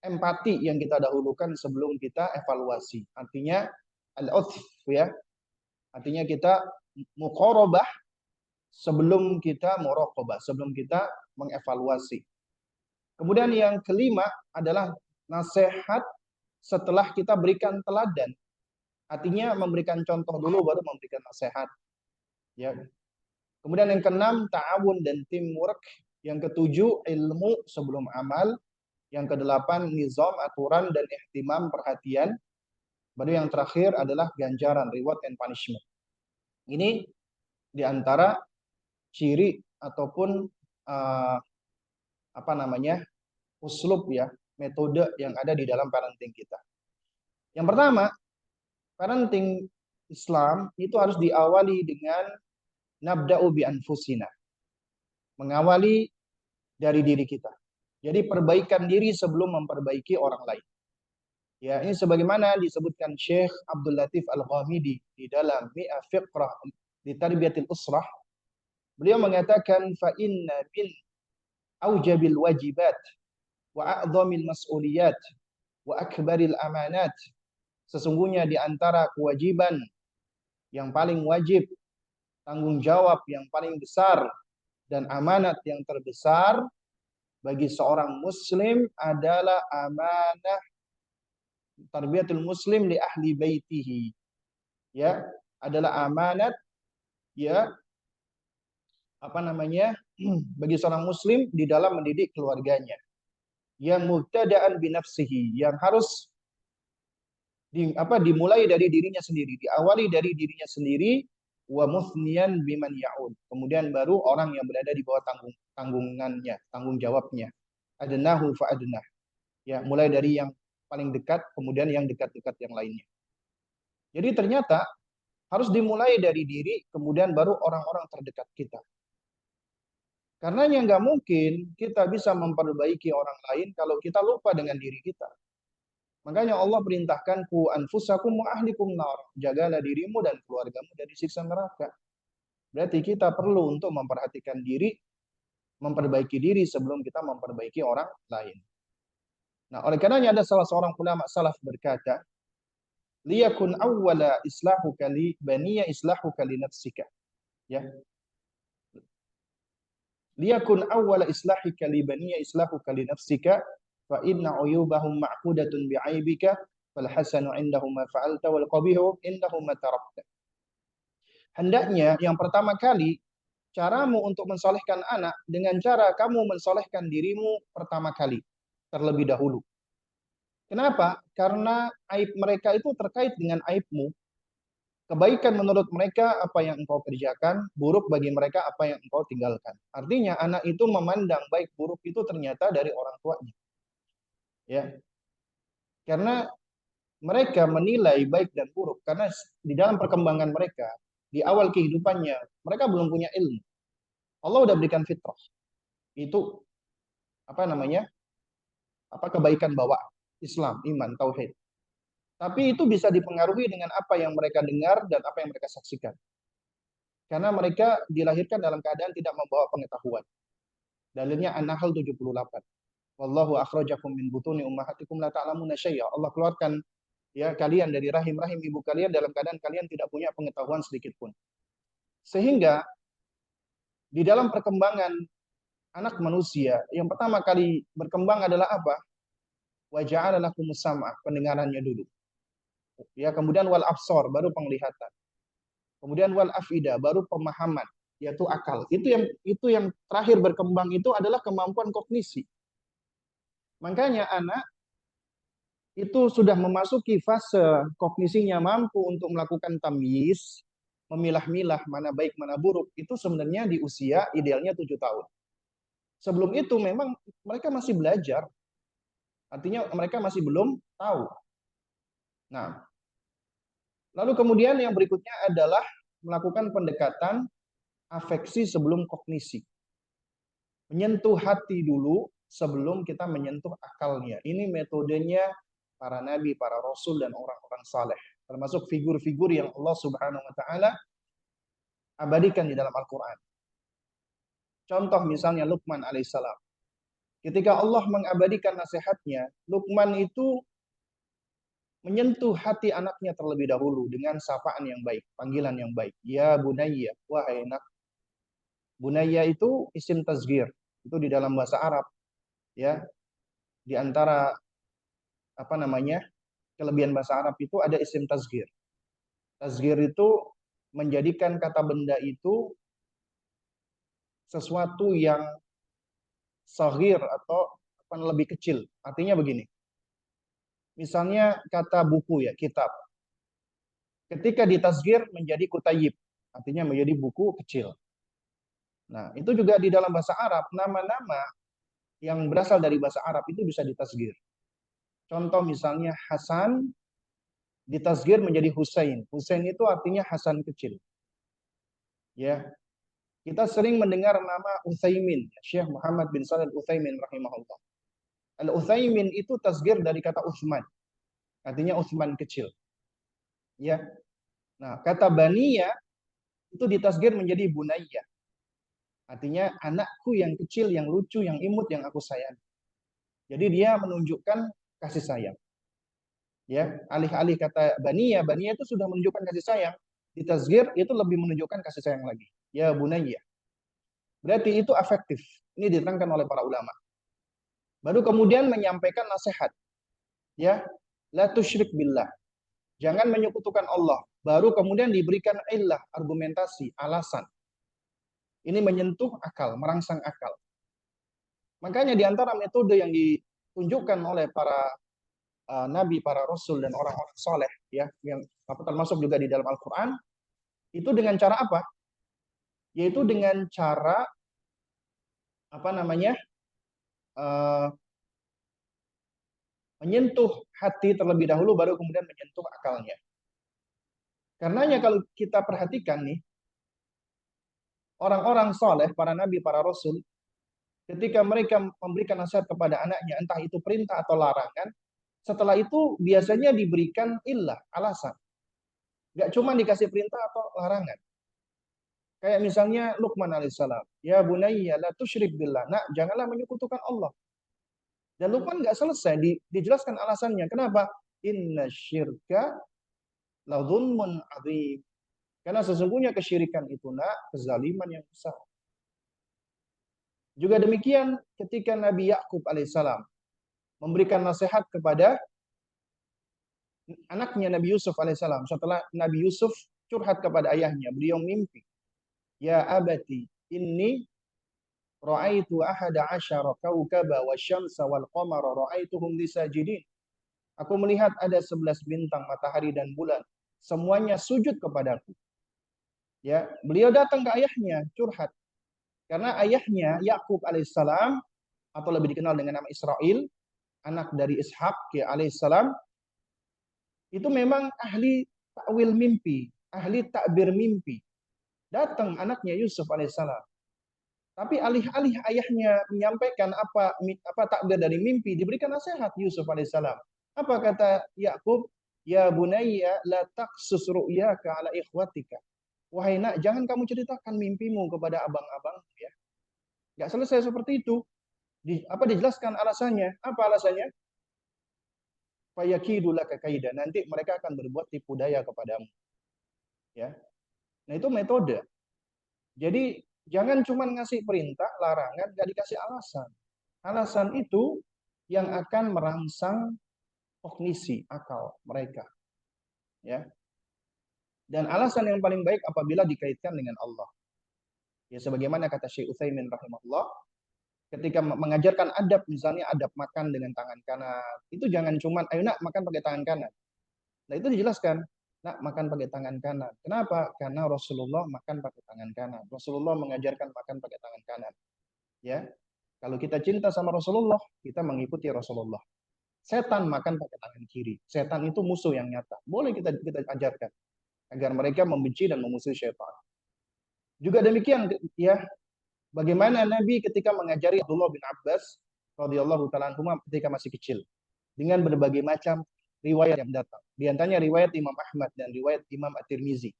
Speaker 2: empati yang kita dahulukan sebelum kita evaluasi. Artinya al-uthf ya. Artinya kita muqarabah sebelum kita muraqabah, sebelum kita mengevaluasi. Kemudian yang kelima adalah nasihat setelah kita berikan teladan. Artinya memberikan contoh dulu baru memberikan nasihat. Ya. Kemudian yang keenam ta'awun dan teamwork. Yang ketujuh ilmu sebelum amal. Yang kedelapan nizam, aturan dan ihtimam, perhatian. Baru yang terakhir adalah ganjaran, reward and punishment. Ini diantara ciri ataupun uslub ya, metode yang ada di dalam parenting kita. Yang pertama, parenting Islam itu harus diawali dengan nabda'u bi anfusina. Mengawali dari diri kita. Jadi perbaikan diri sebelum memperbaiki orang lain. Ya, ini sebagaimana disebutkan Syekh Abdul Latif Al-Ghamidi di dalam Mi'ah Fiqrah di Tarbiyatil Usrah. Beliau mengatakan fa inna min aujabil wajibat wa a'dhamil mas'uliyat wa akbaril amanat. Sesungguhnya di antara kewajiban yang paling wajib, tanggung jawab yang paling besar dan amanat yang terbesar bagi seorang muslim adalah amanah tarbiyatul muslim li ahli baitihi. Ya, adalah amanat ya bagi seorang muslim di dalam mendidik keluarganya. Yang mubtada'an bi nafsihi, yang harus dimulai dari dirinya sendiri, diawali dari dirinya sendiri, wa muthniyan biman ya'ud. Kemudian baru orang yang berada di bawah tanggungannya, tanggung jawabnya. Adnahu fa adnah. Ya, mulai dari yang paling dekat, kemudian yang dekat-dekat yang lainnya. Jadi ternyata harus dimulai dari diri, kemudian baru orang-orang terdekat kita. Karenanya nggak mungkin kita bisa memperbaiki orang lain kalau kita lupa dengan diri kita. Makanya Allah perintahkan ku anfusakum wa ahlikum nar. Jagalah dirimu dan keluargamu dari siksa neraka. Berarti kita perlu untuk memperhatikan diri, memperbaiki diri sebelum kita memperbaiki orang lain. Nah, oleh karenanya ada salah seorang ulama salaf berkata, liyakun awwala islahuka li baniya islahuka li nafsika. Ya. Liyakun awwala islahika li baniya islahuka li nafsika fa inna uyubahum ma'qudatun bi'aibika fal hasanu indahum ma fa'alta wal qabihu indahum ma tarakta. Hendaknya yang pertama kali caramu untuk mensolehkan anak dengan cara kamu mensolehkan dirimu pertama kali, terlebih dahulu. Kenapa? Karena aib mereka itu terkait dengan aibmu. Kebaikan menurut mereka apa yang engkau kerjakan, buruk bagi mereka apa yang engkau tinggalkan. Artinya anak itu memandang baik buruk itu ternyata dari orang tuanya. Ya. Karena mereka menilai baik dan buruk karena di dalam perkembangan mereka, di awal kehidupannya, mereka belum punya ilmu. Allah udah berikan fitrah. Itu kebaikan bawaan Islam, iman, tauhid. Tapi itu bisa dipengaruhi dengan apa yang mereka dengar dan apa yang mereka saksikan. Karena mereka dilahirkan dalam keadaan tidak membawa pengetahuan. Dalilnya An-Nahl 78. Wallahu akhrajakum min butuni ummahatikum la ta'lamuna syai'a. Allah keluarkan ya kalian dari rahim-rahim ibu kalian dalam keadaan kalian tidak punya pengetahuan sedikit pun. Sehingga di dalam perkembangan anak manusia, yang pertama kali berkembang adalah apa? Wa ja'ala lakumus sam'a, pendengarannya dulu. Ya, kemudian wal absar, baru penglihatan. Kemudian wal afida, baru pemahaman, yaitu akal. Itu yang terakhir berkembang itu adalah kemampuan kognisi. Makanya anak itu sudah memasuki fase kognisinya mampu untuk melakukan tamyiz, memilah-milah mana baik mana buruk, itu sebenarnya di usia idealnya 7 tahun. Sebelum itu memang mereka masih belajar. Artinya mereka masih belum tahu. Nah, lalu kemudian yang berikutnya adalah melakukan pendekatan afeksi sebelum kognisi. Menyentuh hati dulu sebelum kita menyentuh akalnya. Ini metodenya para nabi, para rasul, dan orang-orang saleh. Termasuk figur-figur yang Allah Subhanahu wa Ta'ala abadikan di dalam Al-Quran. Contoh misalnya Luqman alaihissalam. Ketika Allah mengabadikan nasihatnya, Luqman itu menyentuh hati anaknya terlebih dahulu dengan sapaan yang baik, panggilan yang baik. Ya bunayya, wahai anak. Bunayya itu isim tasghir. Itu di dalam bahasa Arab. Ya, di antara kelebihan bahasa Arab itu ada isim tasghir. Tasghir itu menjadikan kata benda itu sesuatu yang saghir atau lebih kecil. Artinya begini. Misalnya kata buku ya, kitab. Ketika ditasghir menjadi kutayib, artinya menjadi buku kecil. Nah, itu juga di dalam bahasa Arab, nama-nama yang berasal dari bahasa Arab itu bisa ditasghir. Contoh misalnya Hasan ditasghir menjadi Husain. Husain itu artinya Hasan kecil. Ya. Kita sering mendengar nama Utsaimin, Syekh Muhammad bin Shalih Al-Utsaimin rahimahullah. Al-Utsaimin itu tasghir dari kata Utsman. Artinya Utsman kecil. Ya. Nah, kata Baniya itu ditasghir menjadi Bunayya. Artinya anakku yang kecil, yang lucu, yang imut, yang aku sayang. Jadi dia menunjukkan kasih sayang. Ya, alih-alih kata Baniya, Baniya itu sudah menunjukkan kasih sayang. Ditasghir itu lebih menunjukkan kasih sayang lagi. Ya Bunayya. Berarti itu afektif. Ini diterangkan oleh para ulama. Baru kemudian menyampaikan nasihat. Ya, la tusyrik billah. Jangan menyekutukan Allah. Baru kemudian diberikan illah, argumentasi, alasan. Ini menyentuh akal, merangsang akal. Makanya di antara metode yang ditunjukkan oleh para nabi, para rasul, dan orang-orang soleh, ya, yang termasuk juga di dalam Al-Quran, itu dengan cara apa? Yaitu dengan cara menyentuh hati terlebih dahulu, baru kemudian menyentuh akalnya. Karenanya kalau kita perhatikan nih, orang-orang soleh, para nabi, para rasul, ketika mereka memberikan nasihat kepada anaknya, entah itu perintah atau larangan, setelah itu biasanya diberikan illah, alasan. Gak cuma dikasih perintah atau larangan. Kayak misalnya Luqman alaihissalam, ya bunayya la tusyrik billah. Nah, janganlah menyekutukan Allah. Dan Luqman nggak selesai, dijelaskan alasannya. Kenapa? Inna syirka la dzulmun adzim. Karena sesungguhnya kesyirikan itu kezaliman yang besar. Juga demikian ketika Nabi Yakub alaihissalam memberikan nasihat kepada anaknya Nabi Yusuf alaihissalam. Setelah Nabi Yusuf curhat kepada ayahnya, beliau mimpi. Ya abati, inni ra'aitu ahada asyara kawkaba wasyamsa wal qamara ra'aituhum li sajidin. Aku melihat ada 11 bintang, matahari dan bulan. Semuanya sujud kepadaku. Ya, beliau datang ke ayahnya, curhat. Karena ayahnya Yakub alaihissalam, atau lebih dikenal dengan nama Israel, anak dari Ishak ya alaihissalam, itu memang ahli takwil mimpi, ahli takbir mimpi. Datang anaknya Yusuf alaihissalam. Tapi alih-alih ayahnya menyampaikan apa takbir dari mimpi, diberikan nasihat Yusuf alaihissalam. Apa kata Yakub? ya bunayya la taqsus ru'yaka ala ikhwatika. Wahai nak, jangan kamu ceritakan mimpimu kepada abang-abang ya. Enggak selesai seperti itu. Dijelaskan alasannya? Apa alasannya? Fayakidu laka kaida. Nanti mereka akan berbuat tipu daya kepadamu. Ya. Nah, itu metode. Jadi jangan cuma ngasih perintah, larangan, nggak dikasih alasan. Alasan itu yang akan merangsang kognisi, akal mereka. Ya. Dan alasan yang paling baik apabila dikaitkan dengan Allah. Ya, sebagaimana kata Syekh Utsaimin rahimahullah, ketika mengajarkan adab, misalnya adab makan dengan tangan kanan, itu jangan cuma, ayo nak makan pakai tangan kanan. Nah, itu dijelaskan, nak makan pakai tangan kanan. Kenapa? Karena Rasulullah makan pakai tangan kanan. Rasulullah mengajarkan makan pakai tangan kanan. Ya, kalau kita cinta sama Rasulullah, kita mengikuti Rasulullah. Setan makan pakai tangan kiri. Setan itu musuh yang nyata. Boleh kita ajarkan agar mereka membenci dan memusuhi syaitan. Juga demikian ya, bagaimana Nabi ketika mengajari Abdullah bin Abbas radhiyallahu taala anhu ketika masih kecil dengan berbagai macam riwayat yang datang. Di antaranya riwayat Imam Ahmad dan riwayat Imam At-Tirmizi.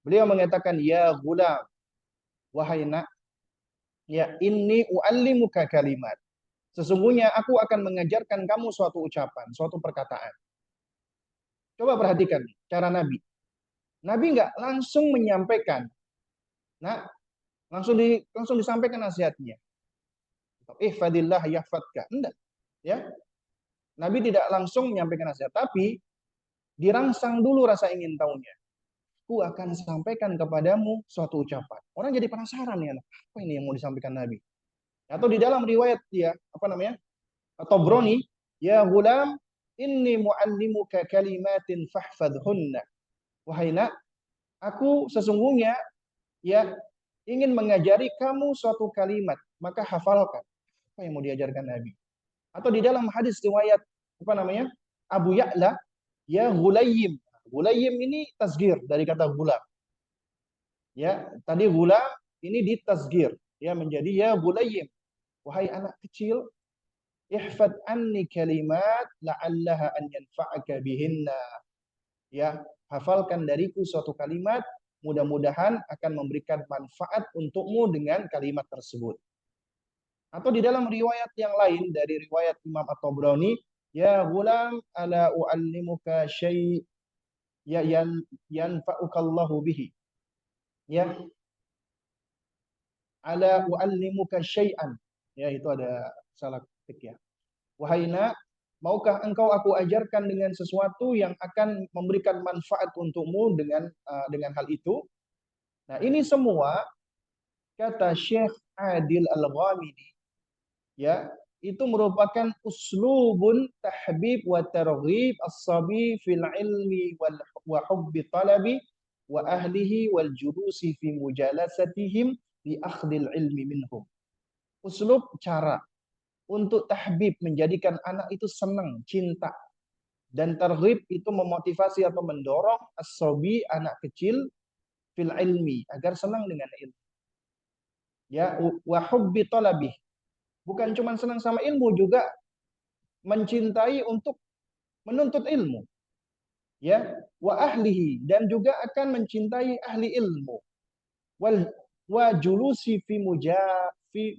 Speaker 2: Beliau mengatakan, ya gulam, wahai nak, ya inni uallimuka kalimat. Sesungguhnya aku akan mengajarkan kamu suatu ucapan, suatu perkataan. Coba perhatikan cara Nabi. Nabi nggak langsung menyampaikan. Nah, langsung disampaikan nasihatnya. Ihfadillah yahfadka. Enggak. Ya. Nabi tidak langsung menyampaikan nasihat, tapi dirangsang dulu rasa ingin tahunya. Aku akan sampaikan kepadamu suatu ucapan. Orang jadi penasaran ya, apa ini yang mau disampaikan Nabi? Atau di dalam riwayat ya, Tabrani, ya gulam, inni muallimuka kalimatin fahfadhunna. Wahai nak, aku sesungguhnya ya ingin mengajari kamu suatu kalimat, maka hafalkan. Apa yang mau diajarkan Nabi? Atau di dalam hadis riwayat Abu Ya'la, ya gulayyim. Gulayyim ini tasgir dari kata gulam. Ya, tadi gulam ini ditasgir ya menjadi ya gulayyim. Wahai anak kecil, ihfad anni kalimat la'allaha an yanfa'aka bihinna. Ya, hafalkan dariku suatu kalimat, mudah-mudahan akan memberikan manfaat untukmu dengan kalimat tersebut. Atau di dalam riwayat yang lain dari riwayat Imam At-Tabrani, ya gulam ala uallimuka syai' ya yanfa'ukallahu bihi. Ya. Ala uallimuka syai'an. Ya, itu ada salah ketik ya. Wahai nak, maukah engkau aku ajarkan dengan sesuatu yang akan memberikan manfaat untukmu dengan hal itu? Nah, ini semua kata Syekh Adil Al-Ghamidi ya, itu merupakan uslubun tahbib wa targhib as-sabi fil ilmi wa hubbi talabi wa ahlihi wal julusi fi mujalasatihim bi akhdil ilmi minhum. Uslub cara untuk tahbib menjadikan anak itu senang, cinta. Dan targhib itu memotivasi atau mendorong as-sabi, anak kecil, fil ilmi, agar senang dengan ilmu. Ya, wa hubbi talabi. Bukan cuma senang sama ilmu, juga mencintai untuk menuntut ilmu. Ya, wa ahlihi, dan juga akan mencintai ahli ilmu. Wa julusi fi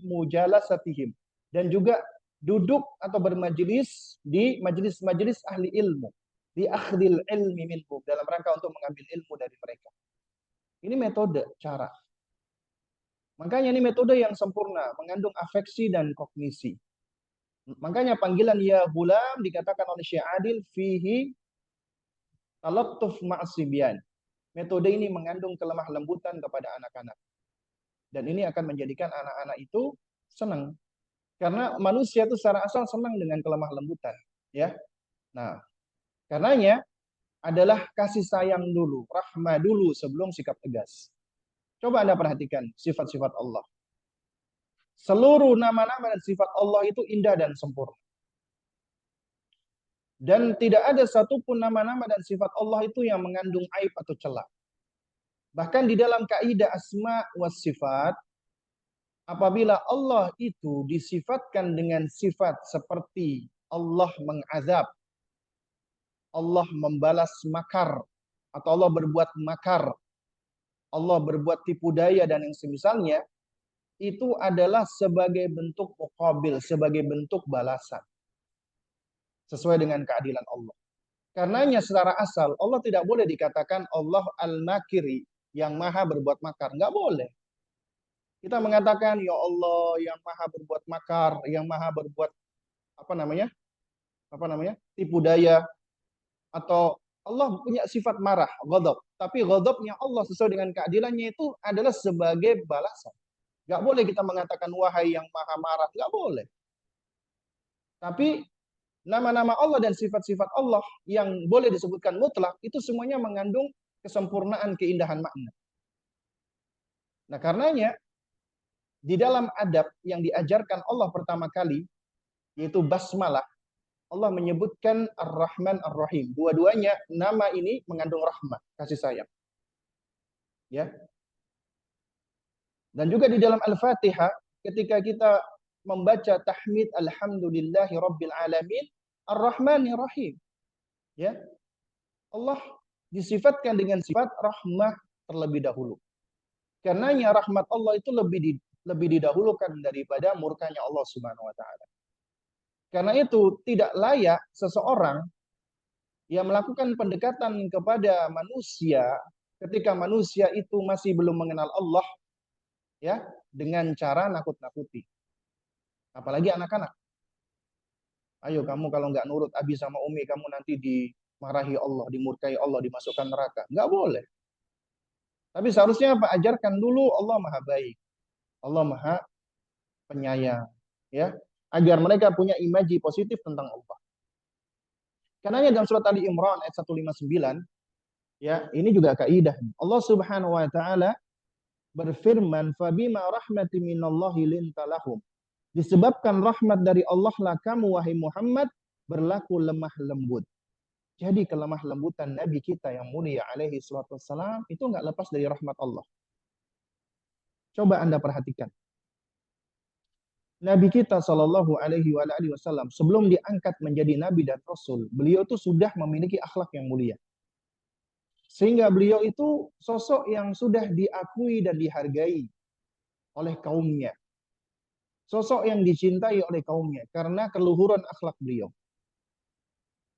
Speaker 2: mujalasatihim, dan juga duduk atau bermajelis di majelis-majelis ahli ilmu, di akhdil ilmi minhum, dalam rangka untuk mengambil ilmu dari mereka. Ini metode, cara. Makanya ini metode yang sempurna, mengandung afeksi dan kognisi. Makanya panggilan ya gulam dikatakan oleh Syekh Adil fihi talattuf ma'asibyan. Metode ini mengandung kelemah lembutan kepada anak-anak. Dan ini akan menjadikan anak-anak itu senang. Karena manusia itu secara asal senang dengan kelemah lembutan, ya. Nah, karenanya adalah kasih sayang dulu, rahmah dulu sebelum sikap tegas. Coba Anda perhatikan sifat-sifat Allah. Seluruh nama-nama dan sifat Allah itu indah dan sempurna. Dan tidak ada satupun nama-nama dan sifat Allah itu yang mengandung aib atau celah. Bahkan di dalam kaidah asma was sifat, apabila Allah itu disifatkan dengan sifat seperti Allah mengazab, Allah membalas makar atau Allah berbuat makar, Allah berbuat tipu daya dan yang semisalnya, itu adalah sebagai bentuk muqabil, sebagai bentuk balasan sesuai dengan keadilan Allah. Karenanya secara asal Allah tidak boleh dikatakan Allah al-makiri, yang maha berbuat makar. Nggak boleh. Kita mengatakan ya Allah yang maha berbuat makar, yang maha berbuat apa namanya? Tipu daya, atau Allah punya sifat marah, ghadab. Tapi ghadabnya Allah sesuai dengan keadilannya itu adalah sebagai balasan. Nggak boleh kita mengatakan wahai yang maha marah, nggak boleh. Tapi nama-nama Allah dan sifat-sifat Allah yang boleh disebutkan mutlak itu semuanya mengandung kesempurnaan, keindahan makna. Nah, karenanya di dalam adab yang diajarkan Allah pertama kali yaitu basmalah, Allah menyebutkan Ar-Rahman Ar-Rahim. Dua-duanya nama ini mengandung rahmat, kasih sayang. Ya. Dan juga di dalam Al-Fatihah ketika kita membaca tahmid alhamdulillahi rabbil alamin Ar-Rahmanir Rahim. Ya. Allah disifatkan dengan sifat rahmah terlebih dahulu. Karenanya rahmat Allah itu lebih didahulukan daripada murkanya Allah Subhanahu wa taala. Karena itu tidak layak seseorang yang melakukan pendekatan kepada manusia ketika manusia itu masih belum mengenal Allah ya dengan cara nakut-nakuti. Apalagi anak-anak. Ayo kamu kalau nggak nurut Abi sama Umi kamu nanti dimarahi Allah, dimurkai Allah, dimasukkan neraka. Nggak boleh. Tapi seharusnya apa? Ajarkan dulu Allah Maha Baik. Allah Maha Penyayang, ya. Agar mereka punya imaji positif tentang Allah. Karenanya dalam surat Ali Imran ayat 159, ya, ini juga kaidah. Allah Subhanahu wa taala berfirman, "Fabima rahmatin minallahi lintalahum." Disebabkan rahmat dari Allah lah kamu wahai Muhammad berlaku lemah lembut. Jadi kelemah lembutan Nabi kita yang mulia alaihi salatu wassalam itu nggak lepas dari rahmat Allah. Coba Anda perhatikan. Nabi kita Shallallahu Alaihi Wasallam sebelum diangkat menjadi Nabi dan Rasul, beliau itu sudah memiliki akhlak yang mulia. Sehingga beliau itu sosok yang sudah diakui dan dihargai oleh kaumnya. Sosok yang dicintai oleh kaumnya karena keluhuran akhlak beliau.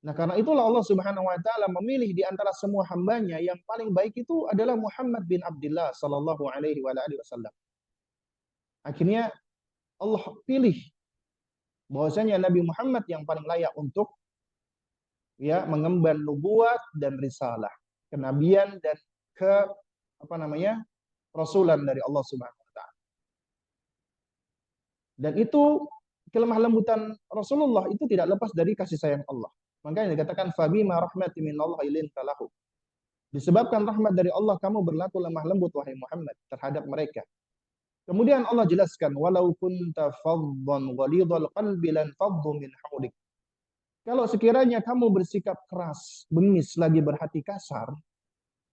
Speaker 2: Nah, karena itulah Allah Subhanahu wa taala memilih di antara semua hambanya yang paling baik itu adalah Muhammad bin Abdullah sallallahu alaihi wasallam. Akhirnya Allah pilih bahwasanya Nabi Muhammad yang paling layak untuk ya mengemban nubuat dan risalah, kenabian dan rasulan dari Allah Subhanahu wa taala. Dan itu kelemah lembutan Rasulullah itu tidak lepas dari kasih sayang Allah. Makanya dikatakan fabima rahmatin minallahi lintalahu. Disebabkan rahmat dari Allah kamu berlaku lemah lembut wahai Muhammad terhadap mereka. Kemudian Allah jelaskan walau kunta faddan ghalidhal qalbi lan faddu min hawlik. Kalau sekiranya kamu bersikap keras, bengis lagi berhati kasar,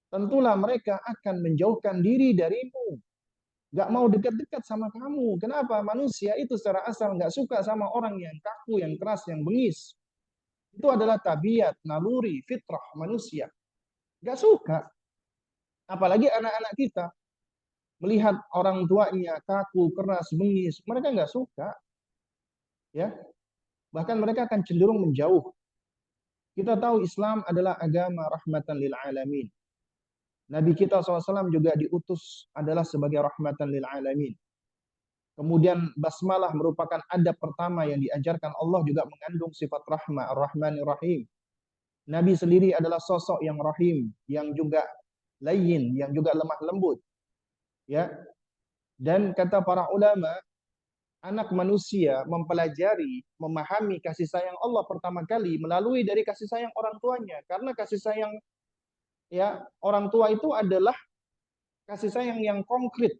Speaker 2: tentulah mereka akan menjauhkan diri darimu. Gak mau dekat-dekat sama kamu. Kenapa? Manusia itu secara asal gak suka sama orang yang kaku, yang keras, yang bengis. Itu adalah tabiat, naluri, fitrah manusia. Gak suka. Apalagi anak-anak kita. Melihat orang tuanya kaku, keras, bengis. Mereka gak suka. Ya, bahkan mereka akan cenderung menjauh. Kita tahu Islam adalah agama rahmatan lil alamin. Nabi kita SAW juga diutus adalah sebagai rahmatan lil alamin. Kemudian basmalah merupakan adab pertama yang diajarkan Allah juga mengandung sifat rahmah, ar-Rahmanir Rahim. Nabi sendiri adalah sosok yang rahim, yang juga layyin, yang juga lemah lembut. Ya. Dan kata para ulama, anak manusia mempelajari, memahami kasih sayang Allah pertama kali melalui dari kasih sayang orang tuanya. Karena kasih sayang ya orang tua itu adalah kasih sayang yang konkret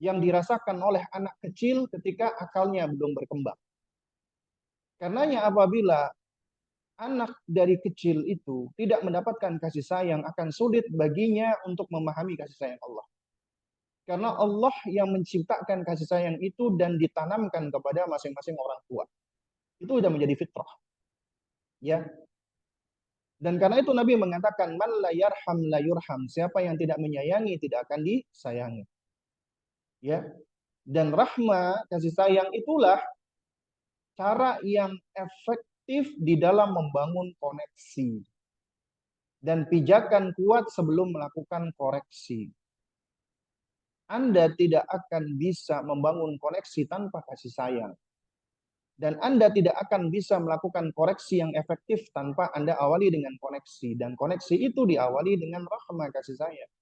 Speaker 2: yang dirasakan oleh anak kecil ketika akalnya belum berkembang. Karenanya apabila anak dari kecil itu tidak mendapatkan kasih sayang, akan sulit baginya untuk memahami kasih sayang Allah. Karena Allah yang menciptakan kasih sayang itu dan ditanamkan kepada masing-masing orang tua. Itu sudah menjadi fitrah. Ya. Dan karena itu Nabi mengatakan, man la yarham la yurham. Siapa yang tidak menyayangi tidak akan disayangi. Ya. Dan rahmah, kasih sayang itulah cara yang efektif di dalam membangun koneksi. Dan pijakan kuat sebelum melakukan koreksi. Anda tidak akan bisa membangun koneksi tanpa kasih sayang. Dan Anda tidak akan bisa melakukan koreksi yang efektif tanpa Anda awali dengan koneksi. Dan koneksi itu diawali dengan rahmah, kasih sayang.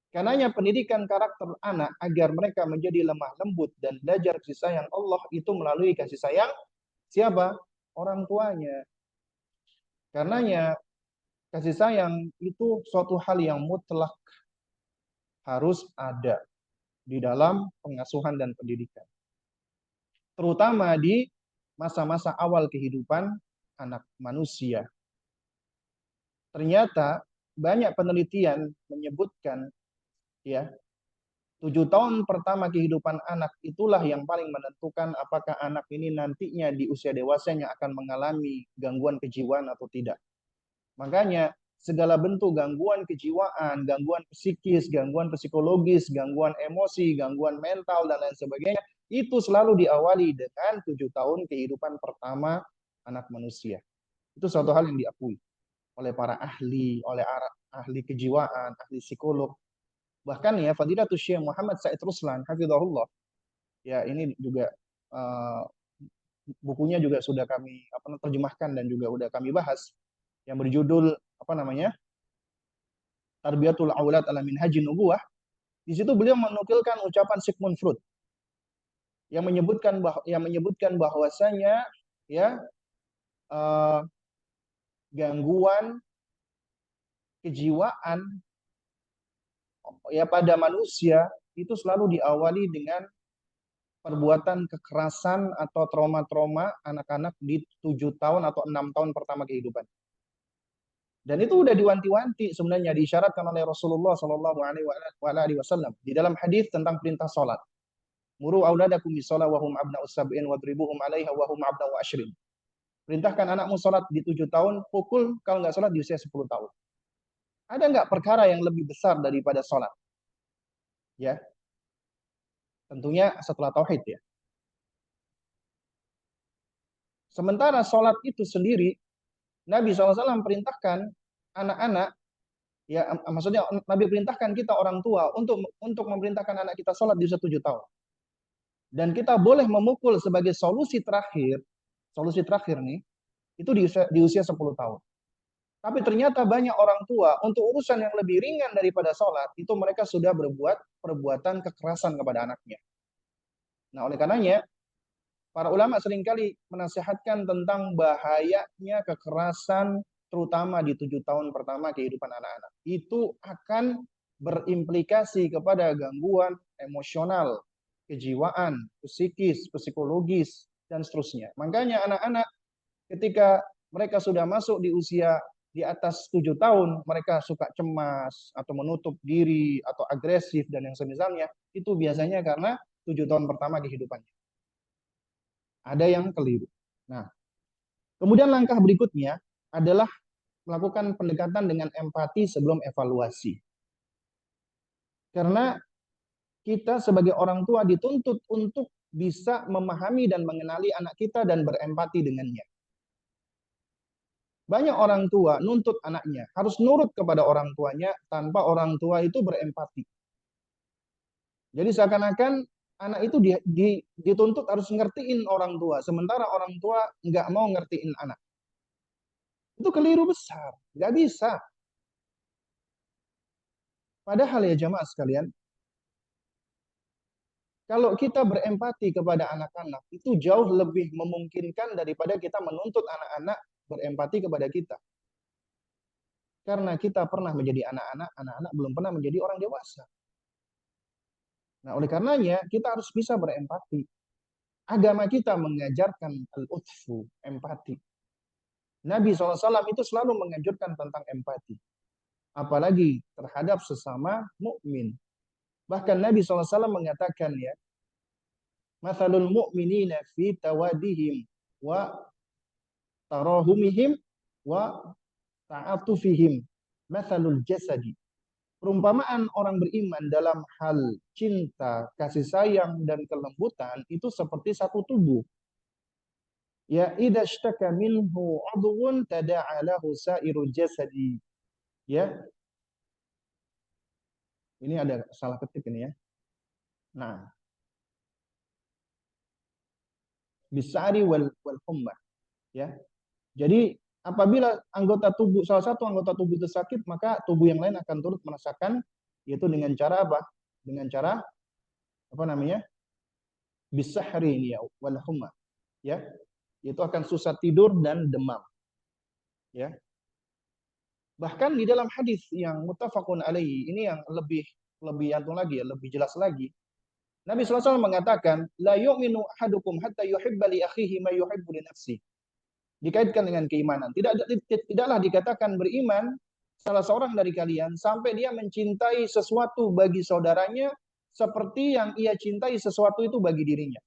Speaker 2: Karenanya pendidikan karakter anak agar mereka menjadi lemah lembut dan belajar kasih sayang Allah itu melalui kasih sayang siapa? Orang tuanya. Karenanya kasih sayang itu suatu hal yang mutlak harus ada di dalam pengasuhan dan pendidikan. Terutama di masa-masa awal kehidupan anak manusia. Ternyata banyak penelitian menyebutkan ya 7 tahun pertama kehidupan anak itulah yang paling menentukan apakah anak ini nantinya di usia dewasanya akan mengalami gangguan kejiwaan atau tidak. Makanya segala bentuk gangguan kejiwaan, gangguan psikis, gangguan psikologis, gangguan emosi, gangguan mental, dan lain sebagainya, itu selalu diawali dengan 7 tahun kehidupan pertama anak manusia. Itu suatu hal yang diakui oleh para ahli, oleh ahli kejiwaan, ahli psikolog. Bahkan ya Fadilatul Syekh Muhammad Said Ruslan, hafizahullah, ya ini juga bukunya juga sudah kami terjemahkan dan juga sudah kami bahas, yang berjudul Tarbiyatul Aulad ala Minhajin Nubuwah. Di situ beliau menukilkan ucapan Sigmund Freud yang menyebutkan bahwasanya ya gangguan kejiwaan ya pada manusia itu selalu diawali dengan perbuatan kekerasan atau trauma-trauma anak-anak di 7 tahun atau 6 tahun pertama kehidupan. Dan itu udah diwanti-wanti sebenarnya diisyaratkan oleh Rasulullah Shallallahu Alaihi Wasallam di dalam hadis tentang perintah sholat. Muru auladakum bisolah wahum abna'us sab'in wadribuhum 'alaiha wahum abna'u ashrin. Perintahkan anakmu sholat di 7 tahun, pukul kalau nggak sholat di usia 10 tahun. Ada nggak perkara yang lebih besar daripada sholat? Ya, tentunya setelah tauhid ya. Sementara sholat itu sendiri, Nabi SAW perintahkan anak-anak, ya maksudnya Nabi perintahkan kita orang tua untuk memerintahkan anak kita sholat di usia 7 tahun. Dan kita boleh memukul sebagai solusi terakhir nih, itu di usia 10 tahun. Tapi ternyata banyak orang tua untuk urusan yang lebih ringan daripada sholat, itu mereka sudah berbuat perbuatan kekerasan kepada anaknya. Nah, oleh karenanya, para ulama seringkali menasihatkan tentang bahayanya kekerasan, terutama di 7 tahun pertama kehidupan anak-anak. Itu akan berimplikasi kepada gangguan emosional, kejiwaan, psikis, psikologis, dan seterusnya. Makanya anak-anak ketika mereka sudah masuk di usia di atas 7 tahun, mereka suka cemas, atau menutup diri, atau agresif, dan yang semisalnya, itu biasanya karena 7 tahun pertama kehidupannya. Ada yang keliru. Nah, kemudian langkah berikutnya adalah melakukan pendekatan dengan empati sebelum evaluasi. Karena kita sebagai orang tua dituntut untuk bisa memahami dan mengenali anak kita dan berempati dengannya. Banyak orang tua nuntut anaknya, harus nurut kepada orang tuanya tanpa orang tua itu berempati. Jadi seakan-akan anak itu dituntut harus ngertiin orang tua, sementara orang tua nggak mau ngertiin anak. Itu keliru besar, nggak bisa. Padahal ya jamaah sekalian, kalau kita berempati kepada anak-anak, itu jauh lebih memungkinkan daripada kita menuntut anak-anak berempati kepada kita. Karena kita pernah menjadi anak-anak, anak-anak belum pernah menjadi orang dewasa. Nah, oleh karenanya, kita harus bisa berempati. Agama kita mengajarkan al-utfu, empati. Nabi SAW itu selalu menganjurkan tentang empati. Apalagi terhadap sesama mukmin. Bahkan Nabi SAW mengatakan ya, Mathalul mu'minina fi tawadihim wa tarahumihim wa ta'atufihim mathalul jasadi. Perumpamaan orang beriman dalam hal cinta, kasih sayang, dan kelembutan itu seperti satu tubuh. Ya, idza ishtaka minhu 'udwun tada'a lahu sa'iru jasadi. Ya, ini ada salah ketik ini ya. Nah, bisari wal humma. Ya. Jadi apabila salah satu anggota tubuh itu sakit, maka tubuh yang lain akan turut merasakan, yaitu dengan cara apa? Dengan cara apa namanya? Bisahri ini ya, wal humma. Ya. Itu akan susah tidur dan demam. Ya. Bahkan di dalam hadis yang muttafaqun alaihi, ini yang lebih lebih jelas lagi. Nabi SAW mengatakan, la yu'minu ahadukum hatta yuhibba li akhihi ma yuhibbu li nafsihi. Dikaitkan dengan keimanan. Tidaklah dikatakan beriman salah seorang dari kalian sampai dia mencintai sesuatu bagi saudaranya seperti yang ia cintai sesuatu itu bagi dirinya.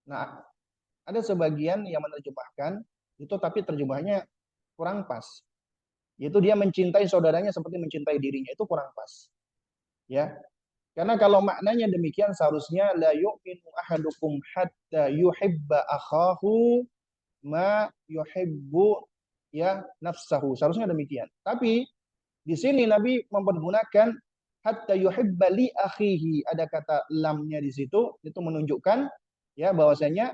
Speaker 2: Nah, ada sebagian yang menerjemahkan itu tapi terjemahnya kurang pas. Yaitu dia mencintai saudaranya seperti mencintai dirinya, itu kurang pas. Ya. Karena kalau maknanya demikian seharusnya la yu'minu ahadukum hatta yuhibba akhahu ma yuhibbu ya nafsahu. Seharusnya demikian. Tapi di sini Nabi mempergunakan hatta yuhibba li akhihi. Ada kata lamnya di situ, itu menunjukkan ya bahwasanya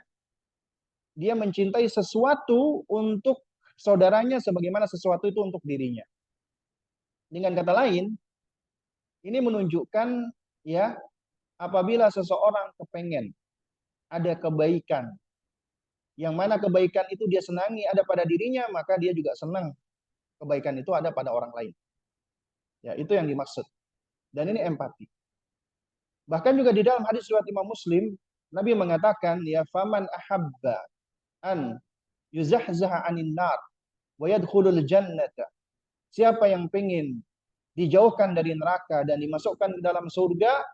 Speaker 2: dia mencintai sesuatu untuk saudaranya sebagaimana sesuatu itu untuk dirinya. Dengan kata lain, ini menunjukkan ya apabila seseorang kepengen ada kebaikan, yang mana kebaikan itu dia senangi ada pada dirinya, maka dia juga senang kebaikan itu ada pada orang lain. Ya, itu yang dimaksud. Dan ini empati. Bahkan juga di dalam hadis riwayat Imam Muslim, Nabi mengatakan ya faman ahabba an yuzahzaha 'anil nar wa yadkhulul jannata. Siapa yang pengen dijauhkan dari neraka dan dimasukkan ke dalam surga,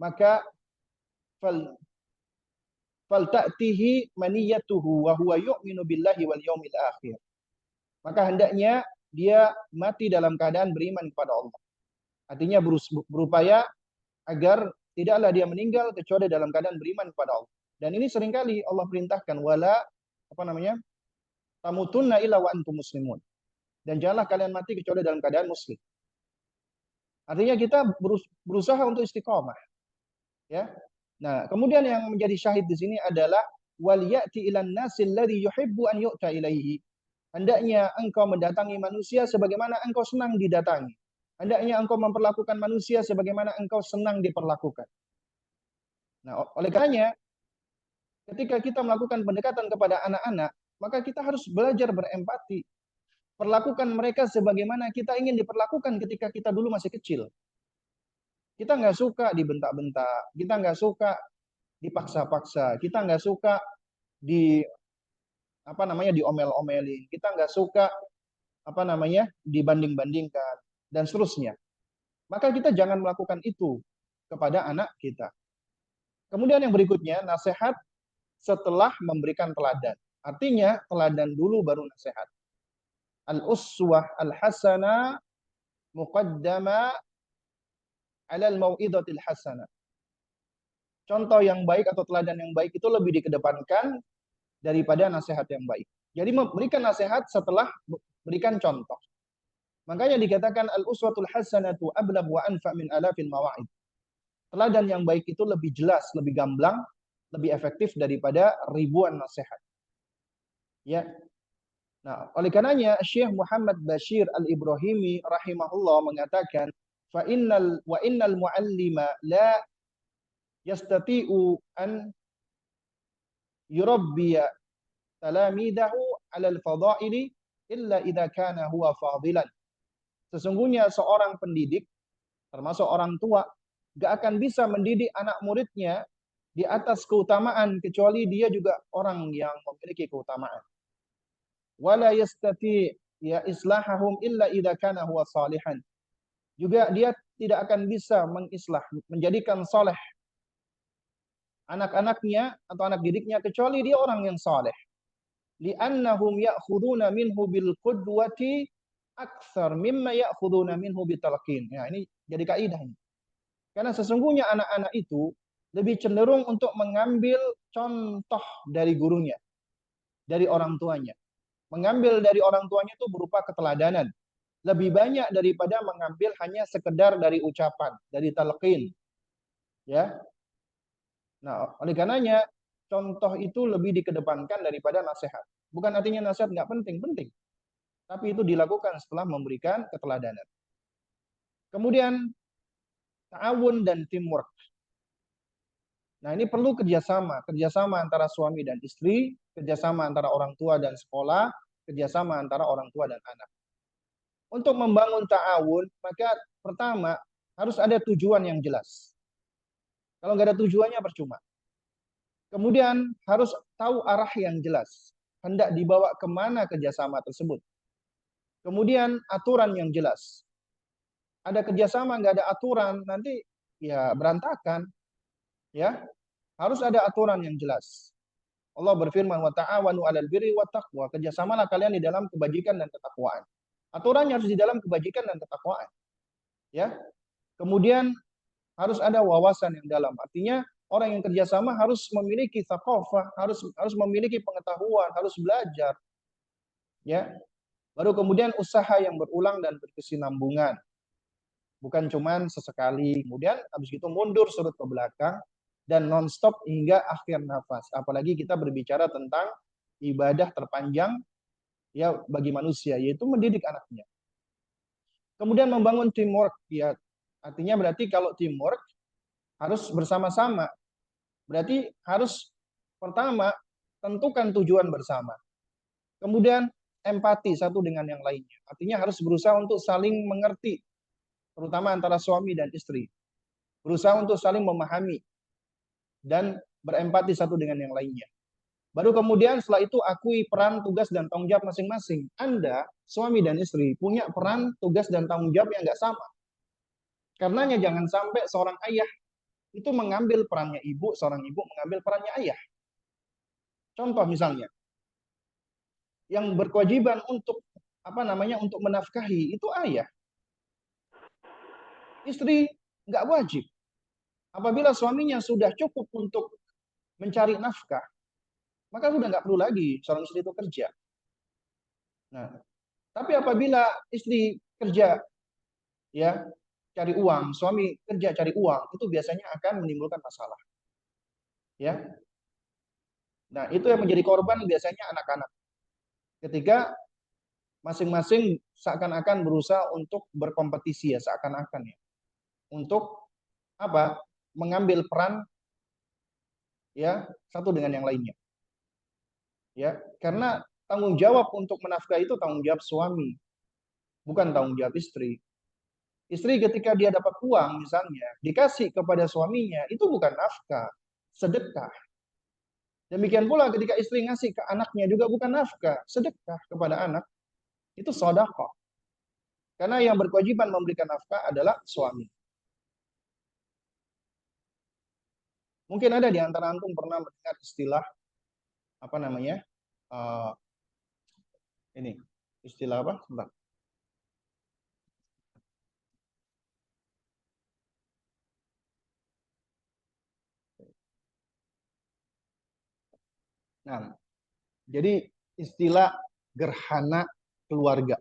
Speaker 2: maka falta'tihi maniyatuhu wa huwa yu'minu billahi wal yaumil akhir. Maka hendaknya dia mati dalam keadaan beriman kepada Allah. Artinya berupaya agar tidaklah dia meninggal kecuali dalam keadaan beriman kepada Allah. Dan ini seringkali Allah perintahkan wala tamutunna illa wa antum muslimun. Dan janganlah kalian mati kecuali dalam keadaan muslim. Artinya kita berusaha untuk istiqomah. Ya. Nah, kemudian yang menjadi syahid di sini adalah wal ya'ti ilan nasil ladzi yuhibbu an yu'ta ilaihi. Hendaknya engkau mendatangi manusia sebagaimana engkau senang didatangi. Hendaknya engkau memperlakukan manusia sebagaimana engkau senang diperlakukan. Nah, oleh karenanya ketika kita melakukan pendekatan kepada anak-anak, maka kita harus belajar berempati. Perlakukan mereka sebagaimana kita ingin diperlakukan ketika kita dulu masih kecil. Kita nggak suka dibentak-bentak, kita nggak suka dipaksa-paksa, kita nggak suka diomel-omelin, kita nggak suka dibanding-bandingkan dan seterusnya. Maka kita jangan melakukan itu kepada anak kita. Kemudian yang berikutnya, nasihat setelah memberikan teladan. Artinya teladan dulu baru nasihat. Al-uswah al-hasanah muqaddama 'alal mau'izatil hasanah. Contoh yang baik atau teladan yang baik itu lebih dikedepankan daripada nasihat yang baik. Jadi memberikan nasihat setelah berikan contoh. Makanya dikatakan al-uswatul hasanatu ablagh wa anfa min alafil mawa'id. Teladan yang baik itu lebih jelas, lebih gamblang, lebih efektif daripada ribuan nasihat. Ya. Nah, oleh karenanya Syekh Muhammad Bashir Al-Ibrahimi rahimahullah mengatakan innal muallima la yastati'u an yurabbiya talamidahu 'ala al-fada'ili illa idza kana huwa fadilan. Sesungguhnya seorang pendidik termasuk orang tua gak akan bisa mendidik anak muridnya di atas keutamaan kecuali dia juga orang yang memiliki keutamaan. Wala yastati ya islahahum illa idza kana huwa salihan. Juga dia tidak akan bisa mengislah, menjadikan saleh anak-anaknya atau anak didiknya kecuali dia orang yang saleh. li'annahum ya'khuduna minhu bil qudwati aktsar mimma ya'khuduna minhu bitalqin. Ya, ini jadi kaidah ini. Karena sesungguhnya anak-anak itu lebih cenderung untuk mengambil contoh dari gurunya, dari orang tuanya. Mengambil dari orang tuanya itu berupa keteladanan. Lebih banyak daripada mengambil hanya sekedar dari ucapan, dari talqin. Ya. Nah, oleh karenanya contoh itu lebih dikedepankan daripada nasihat. Bukan artinya nasihat nggak penting, penting. Tapi itu dilakukan setelah memberikan keteladanan. Kemudian ta'awun dan teamwork. Nah, ini perlu kerjasama, kerjasama antara suami dan istri, kerjasama antara orang tua dan sekolah, kerjasama antara orang tua dan anak. Untuk membangun ta'awun, maka pertama harus ada tujuan yang jelas. Kalau nggak ada tujuannya percuma. Kemudian harus tahu arah yang jelas, hendak dibawa kemana kerjasama tersebut. Kemudian aturan yang jelas. Ada kerjasama nggak ada aturan, nanti ya berantakan. Ya, harus ada aturan yang jelas. Allah berfirman, wa ta'awanu 'alal birri wat taqwa. Kerjasamalah kalian di dalam kebajikan dan ketakwaan. Aturannya harus di dalam kebajikan dan ketakwaan. Ya. Kemudian harus ada wawasan yang dalam. Artinya orang yang kerjasama harus memiliki thaqafah, harus memiliki pengetahuan, harus belajar. Ya. Baru kemudian usaha yang berulang dan berkesinambungan. Bukan cuman sesekali. Kemudian habis itu mundur surut ke belakang dan non-stop hingga akhir nafas. Apalagi kita berbicara tentang ibadah terpanjang ya bagi manusia, yaitu mendidik anaknya. Kemudian membangun teamwork, ya artinya berarti kalau teamwork harus bersama-sama. Berarti harus pertama tentukan tujuan bersama. Kemudian empati satu dengan yang lainnya. Artinya harus berusaha untuk saling mengerti, terutama antara suami dan istri. Berusaha untuk saling memahami dan berempati satu dengan yang lainnya. Baru kemudian setelah itu akui peran, tugas, dan tanggung jawab masing-masing. Anda, suami dan istri, punya peran, tugas, dan tanggung jawab yang nggak sama. Karenanya jangan sampai seorang ayah itu mengambil perannya ibu, seorang ibu mengambil perannya ayah. Contoh misalnya, yang berkewajiban untuk untuk menafkahi itu ayah. Istri nggak wajib. Apabila suaminya sudah cukup untuk mencari nafkah, maka sudah nggak perlu lagi seorang istri itu kerja. Nah, tapi apabila istri kerja, ya cari uang, suami kerja cari uang, itu biasanya akan menimbulkan masalah. Ya, nah itu yang menjadi korban biasanya anak-anak. Ketika masing-masing seakan-akan berusaha untuk berkompetisi ya, seakan-akan ya, untuk apa? Mengambil peran ya satu dengan yang lainnya. Ya, karena tanggung jawab untuk menafkahi itu tanggung jawab suami, bukan tanggung jawab istri. Istri ketika dia dapat uang misalnya, dikasih kepada suaminya, itu bukan nafkah, sedekah. Demikian pula ketika istri ngasih ke anaknya juga bukan nafkah, sedekah kepada anak. Itu sedekah. Karena yang berkewajiban memberikan nafkah adalah suami. Mungkin ada di antara antum pernah mendengar istilah apa namanya? Ini istilah apa? Sebentar. Nah, jadi istilah gerhana keluarga.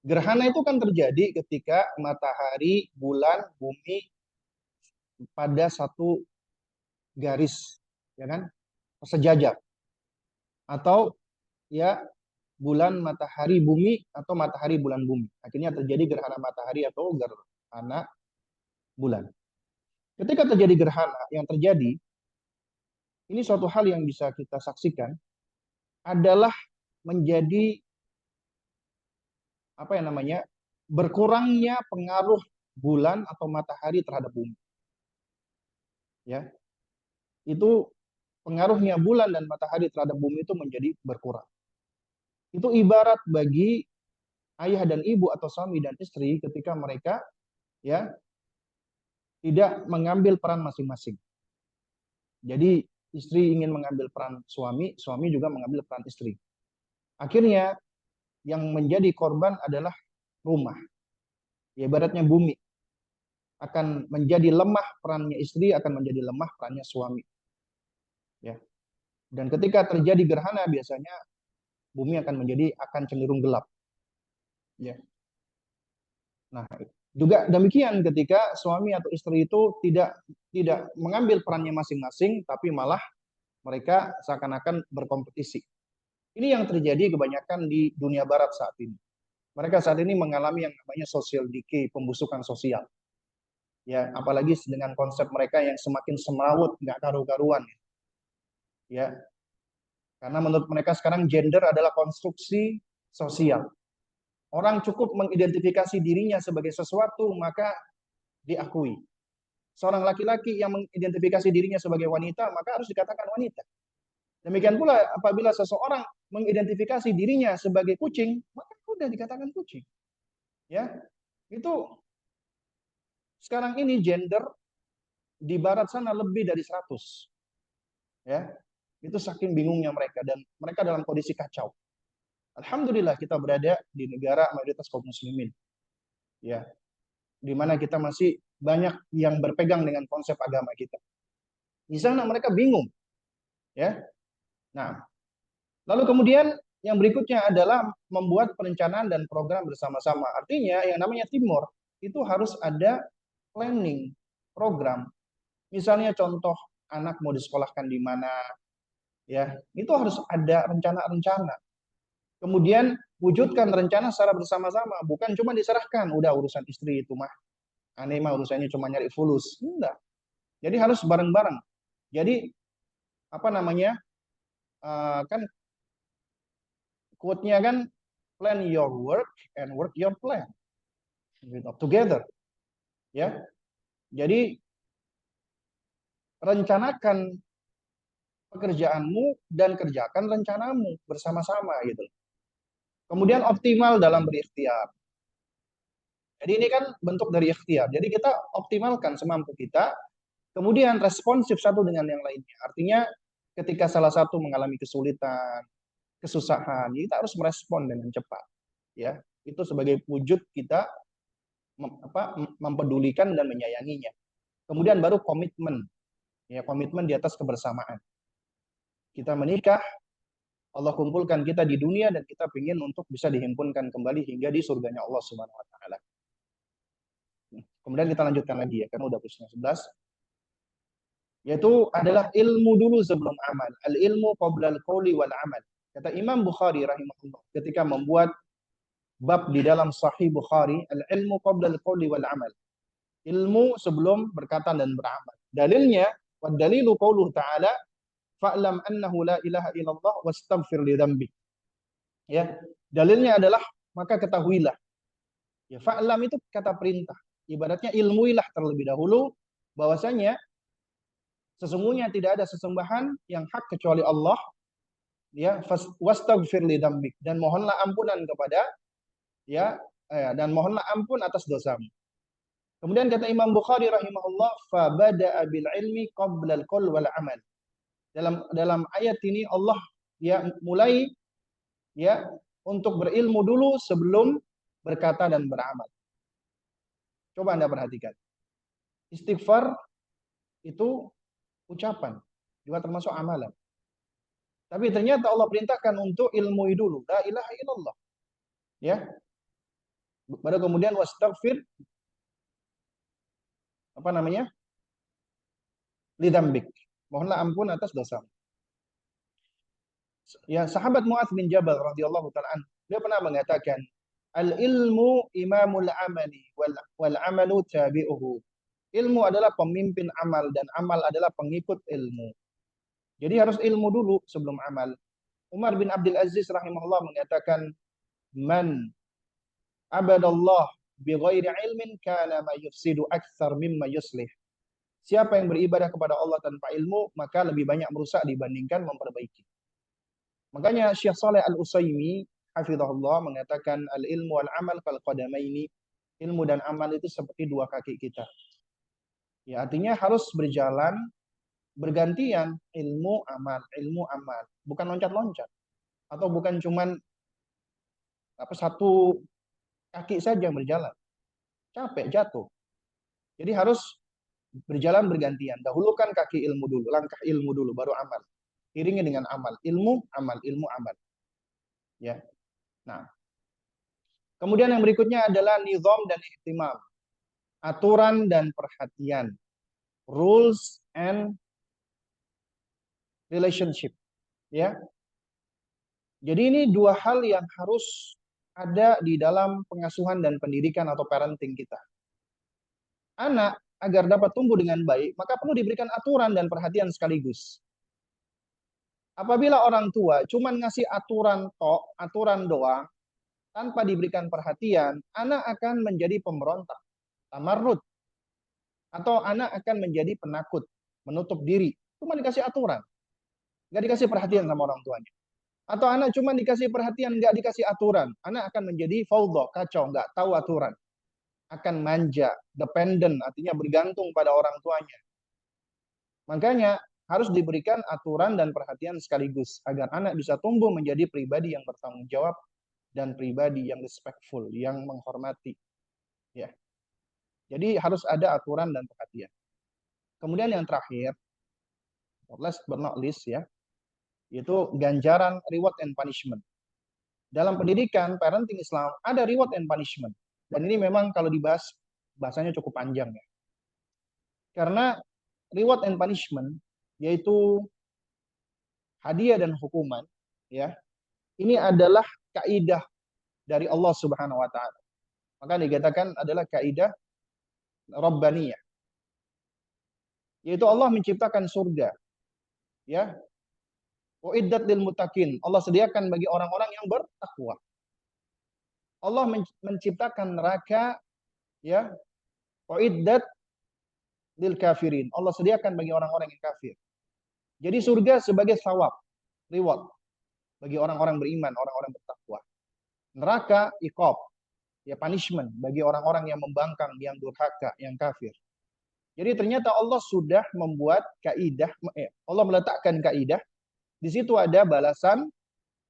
Speaker 2: Gerhana itu kan terjadi ketika matahari, bulan, bumi pada satu garis, ya kan? Sejajar. Atau ya bulan, matahari, bumi atau matahari, bulan, bumi. Akhirnya terjadi gerhana matahari atau gerhana bulan. Ketika terjadi gerhana, yang terjadi ini suatu hal yang bisa kita saksikan adalah menjadi apa yang namanya berkurangnya pengaruh bulan atau matahari terhadap bumi. Ya, itu pengaruhnya bulan dan matahari terhadap bumi itu menjadi berkurang. Itu ibarat bagi ayah dan ibu atau suami dan istri ketika mereka ya tidak mengambil peran masing-masing. Jadi istri ingin mengambil peran suami, suami juga mengambil peran istri. Akhirnya yang menjadi korban adalah rumah. Ya, ibaratnya bumi akan menjadi lemah perannya istri, akan menjadi lemah perannya suami. Ya. Dan ketika terjadi gerhana biasanya bumi akan cenderung gelap. Ya. Nah, juga demikian ketika suami atau istri itu tidak mengambil perannya masing-masing, tapi malah mereka seakan-akan berkompetisi. Ini yang terjadi kebanyakan di dunia barat saat ini. Mereka saat ini mengalami yang namanya social decay, pembusukan sosial. Ya, apalagi dengan konsep mereka yang semakin semrawut, nggak karu-karuan. Ya, karena menurut mereka sekarang gender adalah konstruksi sosial. Orang cukup mengidentifikasi dirinya sebagai sesuatu, maka diakui. Seorang laki-laki yang mengidentifikasi dirinya sebagai wanita, maka harus dikatakan wanita. Demikian pula apabila seseorang mengidentifikasi dirinya sebagai kucing, maka sudah dikatakan kucing. Ya, itu sekarang ini gender di barat sana lebih dari 100. Ya, itu saking bingungnya mereka dan mereka dalam kondisi kacau. Alhamdulillah kita berada di negara mayoritas kaum muslimin. Ya, di mana kita masih banyak yang berpegang dengan konsep agama kita. Di sana mereka bingung. Ya. Nah, lalu kemudian yang berikutnya adalah membuat perencanaan dan program bersama-sama. Artinya yang namanya teamwork itu harus ada planning, program. Misalnya contoh anak mau disekolahkan di mana, ya itu harus ada rencana-rencana. Kemudian wujudkan rencana secara bersama-sama, bukan cuma diserahkan, udah urusan istri itu mah, aneh mah urusannya cuma nyari fulus, enggak. Jadi harus bareng-bareng. Jadi apa namanya, kan quote-nya kan plan your work and work your plan together, ya. Jadi rencanakan pekerjaanmu dan kerjakan rencanamu bersama-sama gitu. Kemudian optimal dalam berikhtiar. Jadi ini kan bentuk dari ikhtiar. Jadi kita optimalkan semampu kita, kemudian responsif satu dengan yang lainnya. Artinya ketika salah satu mengalami kesulitan, kesusahan, kita harus merespon dengan cepat. Ya, itu sebagai wujud kita mempedulikan dan menyayanginya. Kemudian baru komitmen. Ya, komitmen di atas kebersamaan. Kita menikah, Allah kumpulkan kita di dunia dan kita ingin untuk bisa dihimpunkan kembali hingga di surganya Allah Subhanahu wa taala. Kemudian kita lanjutkan lagi ya, karena udah plus 11. Yaitu adalah ilmu dulu sebelum amal. Al-ilmu qabla al-qawli wal amal. Kata Imam Bukhari rahimahullah ketika membuat bab di dalam Sahih Bukhari, al-ilmu qabla al-qawli wal amal. Ilmu sebelum berkata dan beramal. Dalilnya, wa dalilu qauluhu ta'ala, fa'lam annahu la ilaha illallah wastaghfir li dzambik. Ya, dalilnya adalah maka ketahuilah. Ya, fa'lam itu kata perintah. Ibaratnya ilmuilah terlebih dahulu bahwasanya sesungguhnya tidak ada sesembahan yang hak kecuali Allah. Ya, wastaghfir li dzambik, dan mohonlah ampunan kepada ya, dan mohonlah ampun atas dosamu. Kemudian kata Imam Bukhari rahimahullah, fa bada'a bil ilmi qabla al-qaul wal amal. Dalam ayat ini Allah ya mulai ya untuk berilmu dulu sebelum berkata dan beramal. Coba Anda perhatikan. Istighfar itu ucapan, juga termasuk amalan. Tapi ternyata Allah perintahkan untuk ilmui dulu, la ilaha illallah. Ya. Baru kemudian wastaghfir apa namanya? Lidzambik. Mohonlah ampun atas dosa. Ya, sahabat Mu'adz bin Jabal radhiyallahu taala dia pernah mengatakan, al-ilmu imamul amali wal amalu tabi'uhu. Ilmu adalah pemimpin amal dan amal adalah pengikut ilmu. Jadi harus ilmu dulu sebelum amal. Umar bin Abdul Aziz rahimahullah mengatakan, man abadallah bighairi ilmin kana ma yufsidu aktsar mimma yuslih. Siapa yang beribadah kepada Allah tanpa ilmu, maka lebih banyak merusak dibandingkan memperbaiki. Makanya Syekh Saleh Al-Utsaimin hafizahullah mengatakan al-ilmu wal amal kal qadamaini. Ilmu dan amal itu seperti dua kaki kita. Ya, artinya harus berjalan bergantian ilmu amal, bukan loncat-loncat atau bukan cuman satu kaki saja yang berjalan, capek jatuh. Jadi harus berjalan bergantian. Dahulukan kaki ilmu dulu, langkah ilmu dulu, baru amal. Iringi dengan amal, ilmu, amal, ilmu, amal. Ya. Nah, kemudian yang berikutnya adalah nizam dan ihtimam. Aturan dan perhatian. Rules and relationship. Ya. Jadi ini dua hal yang harus ada di dalam pengasuhan dan pendidikan atau parenting kita. Anak agar dapat tumbuh dengan baik, maka perlu diberikan aturan dan perhatian sekaligus. Apabila orang tua cuma ngasih aturan aturan doang, tanpa diberikan perhatian, anak akan menjadi pemberontak, tamarrud, atau anak akan menjadi penakut, menutup diri. Cuma dikasih aturan, nggak dikasih perhatian sama orang tuanya. Atau anak cuma dikasih perhatian, nggak dikasih aturan, anak akan menjadi fawdha, kacau, nggak tahu aturan. Akan manja, dependent, artinya bergantung pada orang tuanya. Makanya harus diberikan aturan dan perhatian sekaligus agar anak bisa tumbuh menjadi pribadi yang bertanggung jawab dan pribadi yang respectful, yang menghormati. Ya. Jadi harus ada aturan dan perhatian. Kemudian yang terakhir, last but not least ya, yaitu ganjaran reward and punishment. Dalam pendidikan parenting Islam ada reward and punishment. Dan ini memang kalau dibahas bahasanya cukup panjang ya. Karena reward and punishment yaitu hadiah dan hukuman ya. Ini adalah kaidah dari Allah Subhanahu wa taala. Maka dikatakan adalah kaidah rabbaniyah. Yaitu Allah menciptakan surga. Ya. Uiddat lil muttaqin. Allah sediakan bagi orang-orang yang bertakwa. Allah menciptakan neraka ya. Uiddat lil kafirin. Allah sediakan bagi orang-orang yang kafir. Jadi surga sebagai thawab, reward bagi orang-orang beriman, orang-orang bertakwa. Neraka iqab, ya punishment bagi orang-orang yang membangkang, yang durhaka, yang kafir. Jadi ternyata Allah sudah membuat kaidah, Allah meletakkan kaidah, di situ ada balasan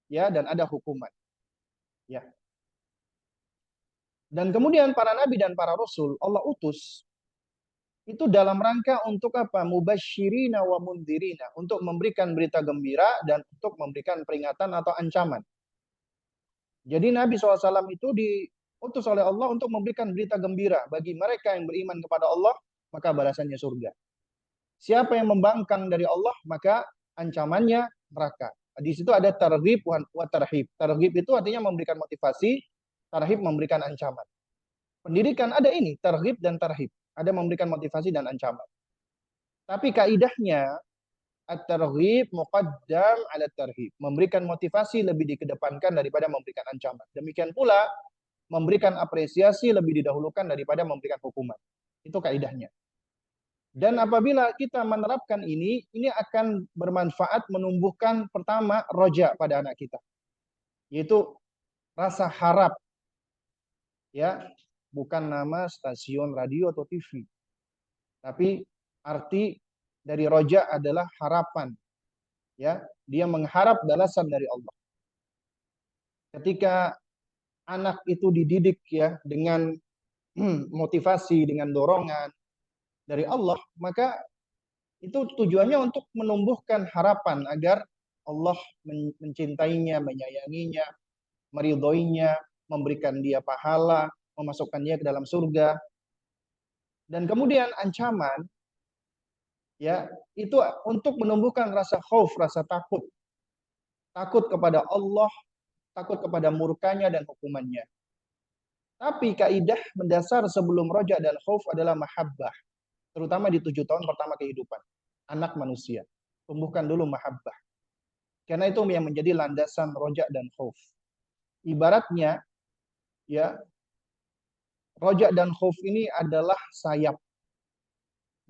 Speaker 2: ya dan ada hukuman. Ya. Dan kemudian para nabi dan para rasul Allah utus itu dalam rangka untuk apa? Mubasyirina wa mundhirina, untuk memberikan berita gembira dan untuk memberikan peringatan atau ancaman. Jadi Nabi SAW itu diutus oleh Allah untuk memberikan berita gembira bagi mereka yang beriman kepada Allah, maka balasannya surga. Siapa yang membangkang dari Allah, maka ancamannya neraka. Di situ ada targhib wa tarhib. Targhib itu artinya memberikan motivasi, tarhib memberikan ancaman. Pendidikan ada ini, targhib dan tarhib. Ada memberikan motivasi dan ancaman. Tapi kaidahnya at-targhib muqaddam ala tarhib. Memberikan motivasi lebih dikedepankan daripada memberikan ancaman. Demikian pula memberikan apresiasi lebih didahulukan daripada memberikan hukuman. Itu kaidahnya. Dan apabila kita menerapkan ini akan bermanfaat menumbuhkan pertama roja pada anak kita. Yaitu rasa harap. Ya, bukan nama stasiun radio atau TV. Tapi arti dari roja adalah harapan. Ya, dia mengharap balasan dari Allah. Ketika anak itu dididik ya dengan motivasi, dengan dorongan dari Allah, maka itu tujuannya untuk menumbuhkan harapan agar Allah mencintainya, menyayanginya, meridhoinya, memberikan dia pahala, memasukkan dia ke dalam surga. Dan kemudian ancaman ya itu untuk menumbuhkan rasa khauf, rasa takut. Takut kepada Allah, takut kepada murkanya dan hukumannya. Tapi kaidah mendasar sebelum roja dan khauf adalah mahabbah. Terutama di 7 tahun pertama kehidupan anak manusia. Tumbuhkan dulu mahabbah. Karena itu yang menjadi landasan roja dan khauf. Ibaratnya ya roja dan khauf ini adalah sayap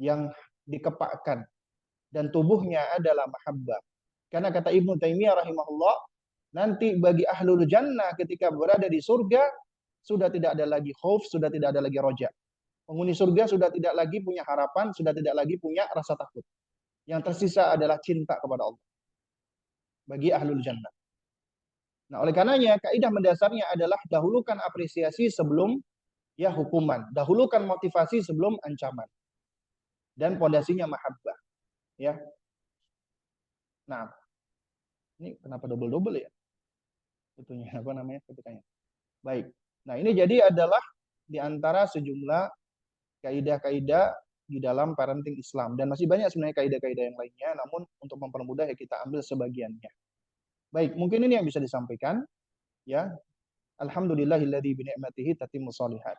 Speaker 2: yang dikepakkan dan tubuhnya adalah mahabbah. Karena kata Ibnu Taimiyah rahimahullah, nanti bagi ahlul jannah ketika berada di surga sudah tidak ada lagi khauf, sudah tidak ada lagi roja. Penghuni surga sudah tidak lagi punya harapan, sudah tidak lagi punya rasa takut. Yang tersisa adalah cinta kepada Allah bagi ahlul jannah. Nah, oleh karenanya kaidah mendasarnya adalah dahulukan apresiasi sebelum ya hukuman, dahulukan motivasi sebelum ancaman. Dan pondasinya mahabbah, ya. Nah, ini kenapa double-double ya? Itunya apa namanya ketikanya. Baik. Nah, ini jadi adalah di antara sejumlah kaidah-kaidah di dalam parenting Islam, dan masih banyak sebenarnya kaidah-kaidah yang lainnya, namun untuk mempermudah ya kita ambil sebagiannya. Baik, mungkin ini yang bisa disampaikan, ya. Alhamdulillahilladzi bi ni'matihi tatimmus shalihat.